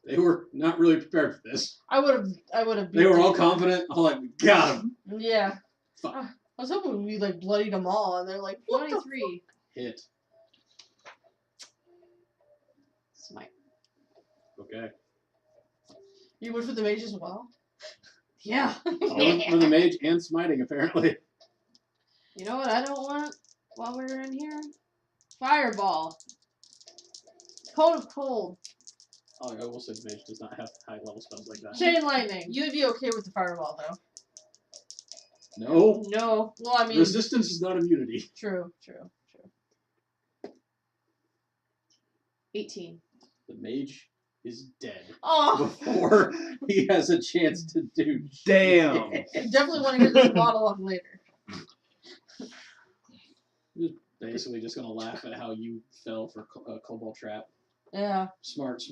They were not really prepared for this. I would have. They were all confident. All like, we got him. Yeah. Fuck. I was hoping we like bloodied them all, and they're like, what the 23. Hit. Smite. Okay. You went for the mage as well? Yeah. Going for the mage and smiting, apparently. You know what I don't want while we're in here? Fireball. Cone of Cold. Oh, I will say the mage does not have high level spells like that. Chain Lightning. You would be okay with the fireball, though. No. No. Well, I mean, Resistance is not immunity. true. 18. The mage is dead Oh, before he has a chance to do Damn. shit. I definitely want to hear this monologue later. Basically just going to laugh at how you fell for Cobalt Trap. Yeah. Smart,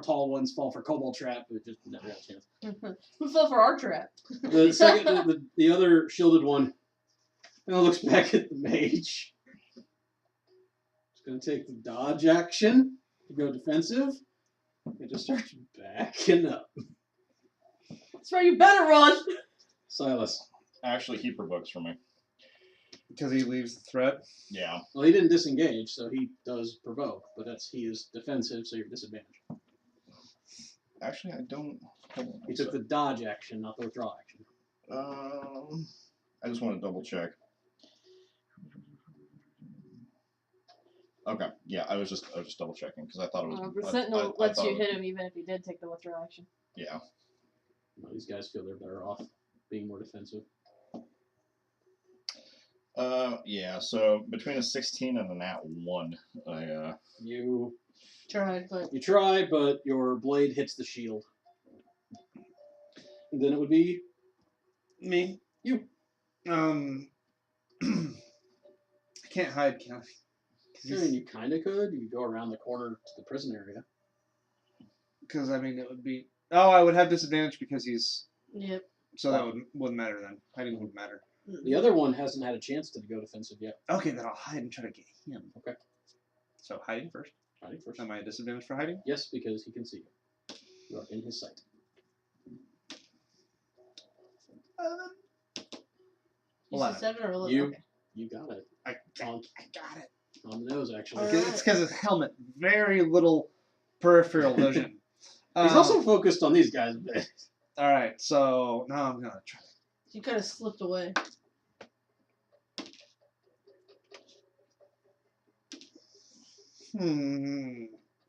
tall ones fall for Cobalt Trap, but just never had a chance. Who fell for our trap? The second, the other shielded one, looks back at the mage. It's going to take the dodge action to go defensive. It just starts backing up. That's right, you better run! Silas. Actually, he provokes for me. Because he leaves the threat. Yeah. Well, he didn't disengage, so he does provoke, but he is defensive, so you're disadvantaged. Actually, I don't. Hold on He a took sec. the dodge action, not the withdraw action. I just want to double check. Okay. Yeah, I was just double checking because I thought it was. The I Sentinel lets thought you it was- hit him even if he did take the withdraw action. Yeah. No, these guys feel they're better off being more defensive. Yeah. So between a 16 and a nat 1, You Tried, but try, but your blade hits the shield. And then it would be me. You. I can't hide, can I? I mean, you kind of could. You could go around the corner to the prison area. Because, I mean, it would be... Oh, I would have disadvantage because he's... yep. So that wouldn't matter then. Hiding wouldn't matter. The other one hasn't had a chance to go defensive yet. Okay, then I'll hide and try to get him. Okay. So, hiding first. Hiding first. Am I at disadvantage for hiding? Yes, because he can see you. You are in his sight. You 11. said 7 or 11? You- Okay. You got it. I got it. On the nose, actually. All It's because his helmet, very little peripheral vision. He's also focused on these guys a bit. All right, so now I'm gonna try. You kind of slipped away.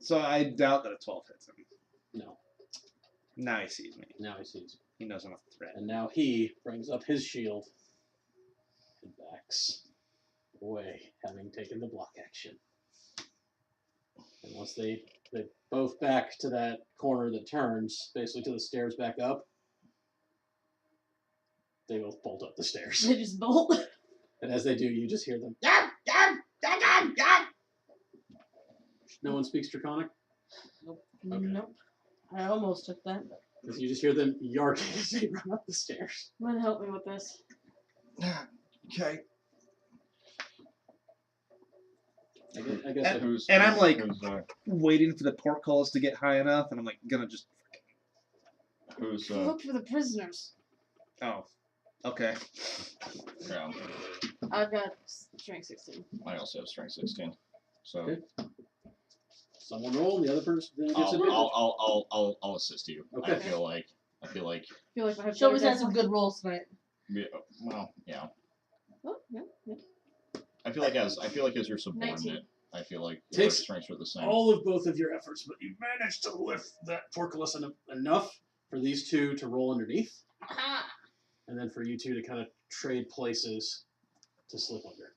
So I doubt that a 12 hits him. No. Now he sees me. Now he sees. He knows I'm a threat. And now he brings up his shield and backs away, having taken the block action. And once they both back to that corner that turns, basically to the stairs back up, they both bolt up the stairs. They just bolt. And as they do, you just hear them. No one speaks Draconic? Nope. Okay. Nope. I almost took that. Because you just hear them yarking as they run up the stairs. I'm gonna help me with this. Okay. I guess And I'm like who's, waiting for the portcullis to get high enough, and I'm like gonna just. who's Look for the prisoners. Oh, okay. yeah. I've got strength 16. I also have strength 16. So Okay. Someone roll, the other person gets advantage. I'll assist you. Okay. I feel like I feel like I have Shelby's better had some good rolls tonight. yeah, well, yeah. Oh, yeah, yeah. I feel like as your subordinate, 19. I feel like your Takes strengths are the same. all of both of your efforts, but you managed to lift that portcullis enough for these two to roll underneath, and then for you two to kind of trade places to slip under.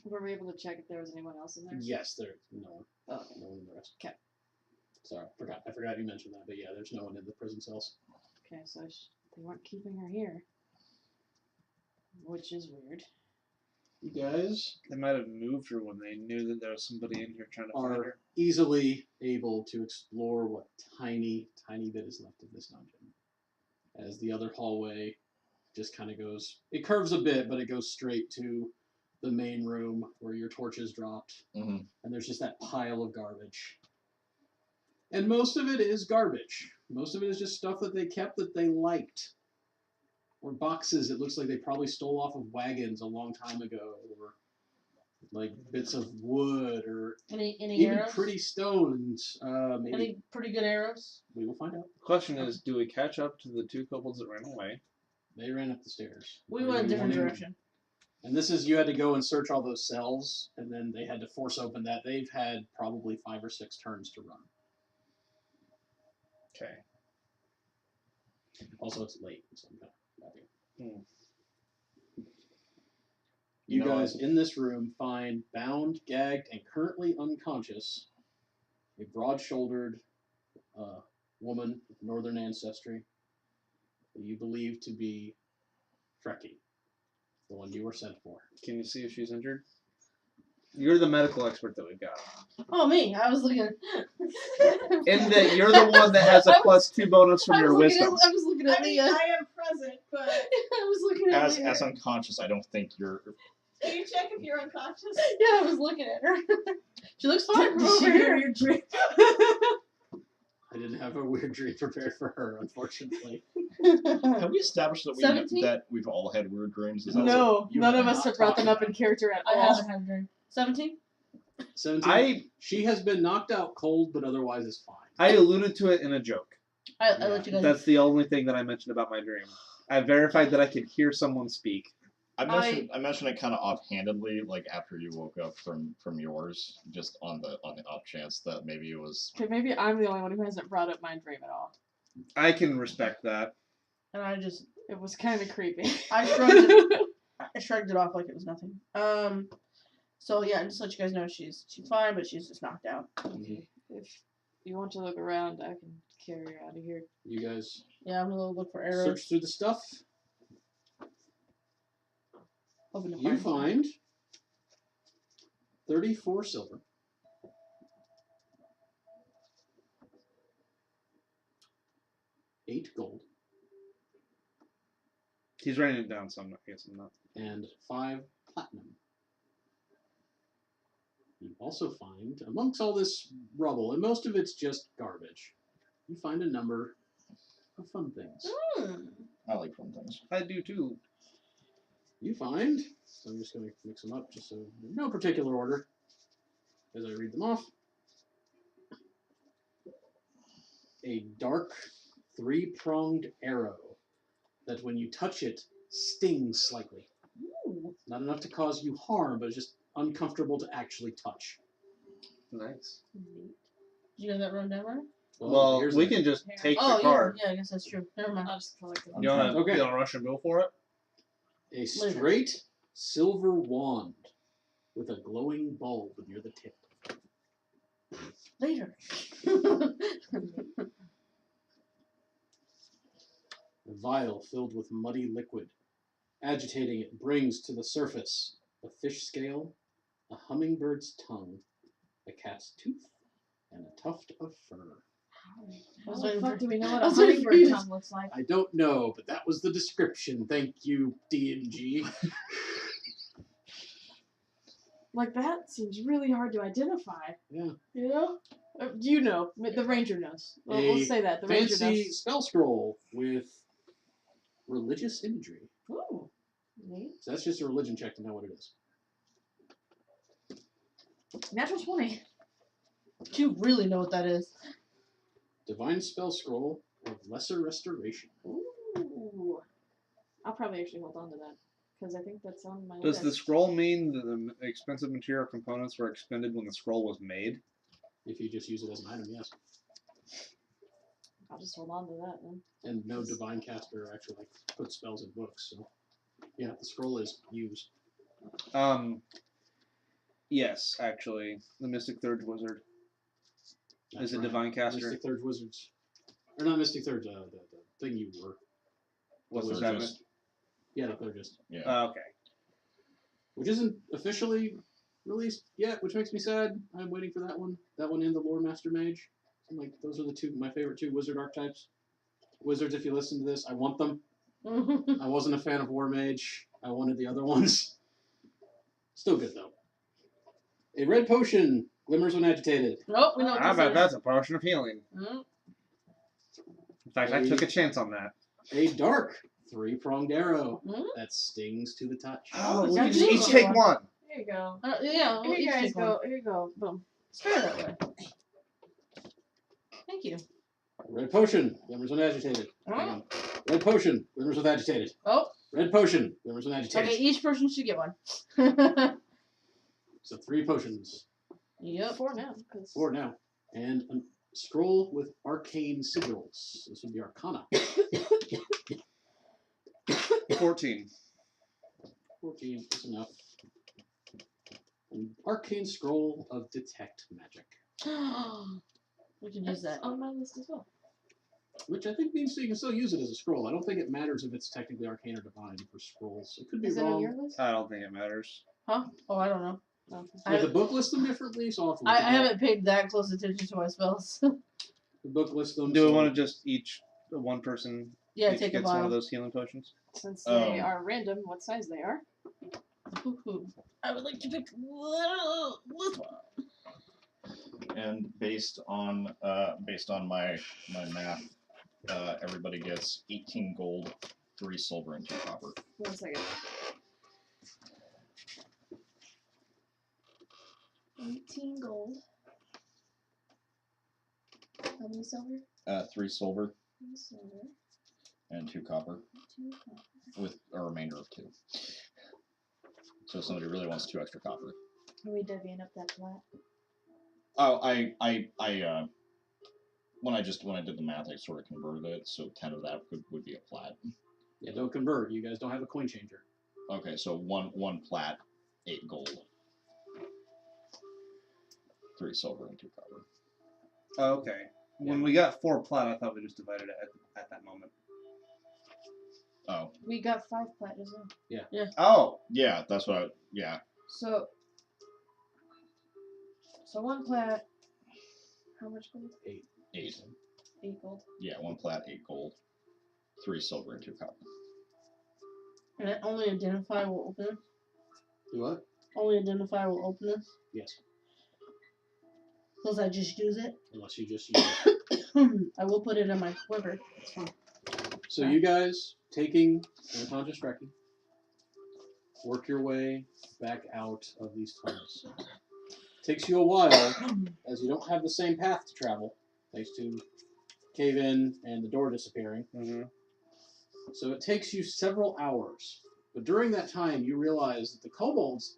Were we able to check if there was anyone else in there? Yes, there's no one. Oh. No one in the rest. Okay. Sorry, I forgot you mentioned that, but yeah, there's no one in the prison cells. Okay, so they weren't keeping her here. Which is weird. You guys They might have moved her when they knew that there was somebody in here trying to find are her. easily able to explore what tiny bit is left of this dungeon. As the other hallway just kind of goes, it curves a bit, but it goes straight to the main room where your torches dropped. Mm-hmm. And there's just that pile of garbage. And most of it is garbage. Most of it is just stuff that they kept that they liked. Or boxes it looks like they probably stole off of wagons a long time ago. Or like bits of wood or Any even arrows? pretty stones. Maybe. Any pretty good arrows? We will find out. Question is, do we catch up to the two kobolds that ran away? They ran up the stairs. We went a different Morning. direction. And this is, you had to go and search all those cells, and then they had to force open that. They've had probably 5 or 6 turns to run. Okay. Also, it's late, so I'm kind of happy. You You know, guys in this room find bound, gagged, and currently unconscious a broad-shouldered woman of northern ancestry that you believe to be Freki, the one you were sent for. Can you see if she's injured? You're the medical expert that we've got. Oh, me. I was looking. In that you're the one that has a +2 bonus from your wisdom. I was looking at I mean, Leah. I am present, but I was looking at as Leah. as unconscious, I don't think you're. can you check if you're unconscious? Yeah, I was looking at her. She looks fine from Did over she hear here. your dream? I didn't have a weird dream prepared for her, unfortunately. Have we established that 17? that we've all had weird dreams? Is that No, You none have of us not have brought them talked up in about character at I all. haven't had a dream. 17? 17. She has been knocked out cold, but otherwise is fine. I alluded to it in a joke. I let you guys. That's the only thing that I mentioned about my dream. I verified that I could hear someone speak. I mentioned it kind of offhandedly, like after you woke up from yours, just on the off chance that maybe it was. Okay, maybe I'm the only one who hasn't brought up my dream at all. I can respect that. And I just. It was kind of creepy. I shrugged it off like it was nothing. So yeah, just to let you guys know she's fine, but she's just knocked out. Okay. If you want to look around, I can carry her out of here. You guys Yeah, I'm gonna look for arrows. search through the stuff. Hoping to You find find 34 silver. 8 gold. He's writing it down, so I'm not guessing that. And 5 platinum. You also find, amongst all this rubble, and most of it's just garbage, you find a number of fun things. I like fun things. I do too. You find, so I'm just going to mix them up just so in no particular order as I read them off. A dark 3-pronged arrow that when you touch it stings slightly. Ooh. Not enough to cause you harm, but it's just uncomfortable to actually touch. Nice. Did you get that written down, right? Well, here's we a- can just take Oh, the card. yeah, I guess that's true. Never mind. I'll just collect it. You wanna, Okay. you wanna rush and go for it? A straight silver wand with a glowing bulb near the tip. Later. A vial filled with muddy liquid. Agitating it brings to the surface a fish scale, a hummingbird's tongue, a cat's tooth, and a tuft of fur. How the fuck do we know what I a was waiting for hummingbird you to- tongue looks like? I don't know, but that was the description. Thank you, D&G. Like, that seems really hard to identify. Yeah. You know? You know. The ranger knows. We'll say that. The ranger Fancy knows. spell scroll with religious imagery. Ooh. Neat. So that's just a religion check to know what it is. Natural 20. You really know what that is. Divine spell scroll of lesser restoration. Ooh. I'll probably actually hold on to that. Because I think that's on my Does list. the scroll mean that the expensive material components were expended when the scroll was made? If you just use it as an item, yes. I'll just hold on to that then. And no divine caster actually like puts spells in books, so yeah, the scroll is used. Yes, actually, the Mystic Third Wizard That's is a right. divine caster. Mystic Third Wizards. Or not Mystic Third, the thing you were. What's Wizard that? just- Yeah, the Clergist. Yeah. Okay. Which isn't officially released yet, which makes me sad. I'm waiting for that one. That one and the Lore Master Mage. I'm like, those are my favorite two wizard archetypes. Wizards, if you listen to this, I want them. I wasn't a fan of War Mage. I wanted the other ones. Still good though. A red potion glimmers when agitated. Nope, we know what How this about is. that's a potion of healing? Mm. In fact, I took a chance on that. A dark three-pronged arrow Hmm? that stings to the touch. Oh, we Yeah, can just you each can take go one. Here you go. Yeah, we'll Here you each guys take one. go. Here you go. Boom. It's fair that way. Thank you. Red potion glimmers when agitated. Hang on. Red potion glimmers when agitated. Oh, Red potion glimmers when agitated. okay, each person should get one. So 3 potions. Yep. 4 now. 'Cause 4 now. And a scroll with arcane sigils. This would be Arcana. 14. 14 is enough. An arcane scroll of detect magic. We can use That's that. on my list as well. Which I think means you can still use it as a scroll. I don't think it matters if it's technically arcane or divine for scrolls. It could be Is it on your wrong. list? I don't think it matters. Huh? Oh, I don't know. No. Yeah, the book lists them differently, so I'll have to look I at that. haven't paid that close attention to my spells. The book lists them. Do we so- want to just each one person yeah, each take a gets one of vial. those healing potions? Since they Oh. are random, what size they are. I would like to pick this one. And based on my math, everybody gets 18 gold, 3 silver, and 2 copper. 1 second. 18 gold. How many silver? 3 silver 3 silver. and 2 copper, 2 copper. with a remainder of 2. So if somebody really wants 2 extra copper. Are we divvying up that flat? Oh, when I did the math, I sort of converted it, so 10 of that would be a plat. Yeah, don't convert. You guys don't have a coin changer. Okay, so one plat, 8 gold, 3 silver, and 2 copper. Oh, okay. When we got 4 plat, I thought we just divided it at that moment. Oh, We got 5 plat as well. Oh, yeah, that's what. So 1 plat. How much gold? 8. 8 gold. Yeah, 1 plat, 8 gold, 3 silver, and 2 copper. And only identify will open it. Do what? Only identify will open it. Yes. Because I just use it. Unless you just use it. I will put it in my quiver. It's fine. So you guys taking unconscious tracking, work your way back out of these tunnels. Takes you a while, as you don't have the same path to travel, thanks to cave in and the door disappearing. mm-hmm. So it takes you several hours. But during that time, you realize that the kobolds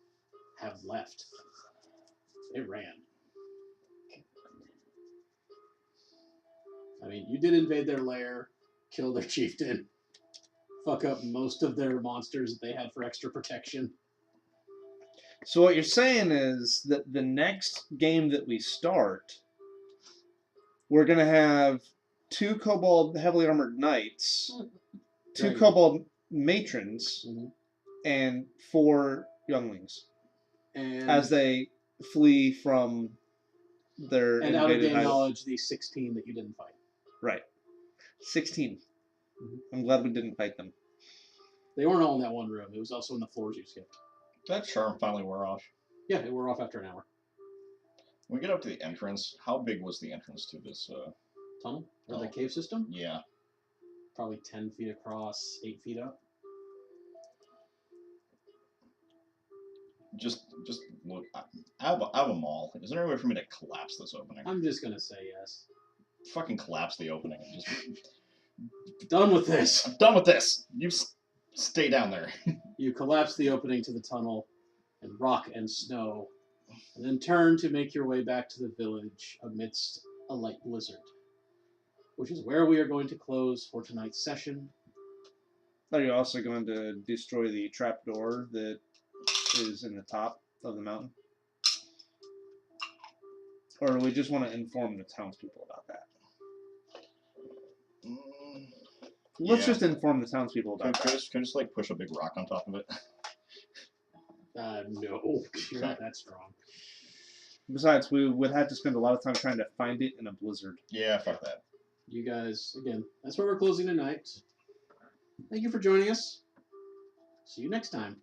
have left. They ran. mean, you did invade their lair, kill their chieftain, fuck up most of their monsters that they had for extra protection. So what you're saying is that the next game that we start, we're going to have 2 kobold heavily armored knights, 2 Right. kobold matrons, Mhm. and 4 younglings And as they flee from their and out of invaded game hideout. knowledge, the 16 that you didn't fight. Right. 16. Mhm. I'm glad we didn't fight them. They weren't all in that one room. It was also in the floors you skipped. That charm finally wore off. Yeah, it wore off after an hour. When we get up to the entrance, how big was the entrance to this? Tunnel? Or the Oh. cave system? Yeah. Probably 10 feet across, 8 feet up. Just look. I have a mall. Is there any way for me to collapse this opening? I'm just going to say yes. Fucking collapse the opening. Just Done with this. I'm done with this. You stay down there. You collapse the opening to the tunnel and rock and snow, and then turn to make your way back to the village amidst a light blizzard, which is where we are going to close for tonight's session. Are you also going to destroy the trapdoor that is in the top of the mountain? Or do we just want to inform the townspeople about that? Let's Yeah. just inform the townspeople Can about I that. just like push a big rock on top of it? No, you're not that strong. Besides, we would have to spend a lot of time trying to find it in a blizzard. Yeah, fuck that. You guys, again, that's where we're closing tonight. Thank you for joining us. See you next time.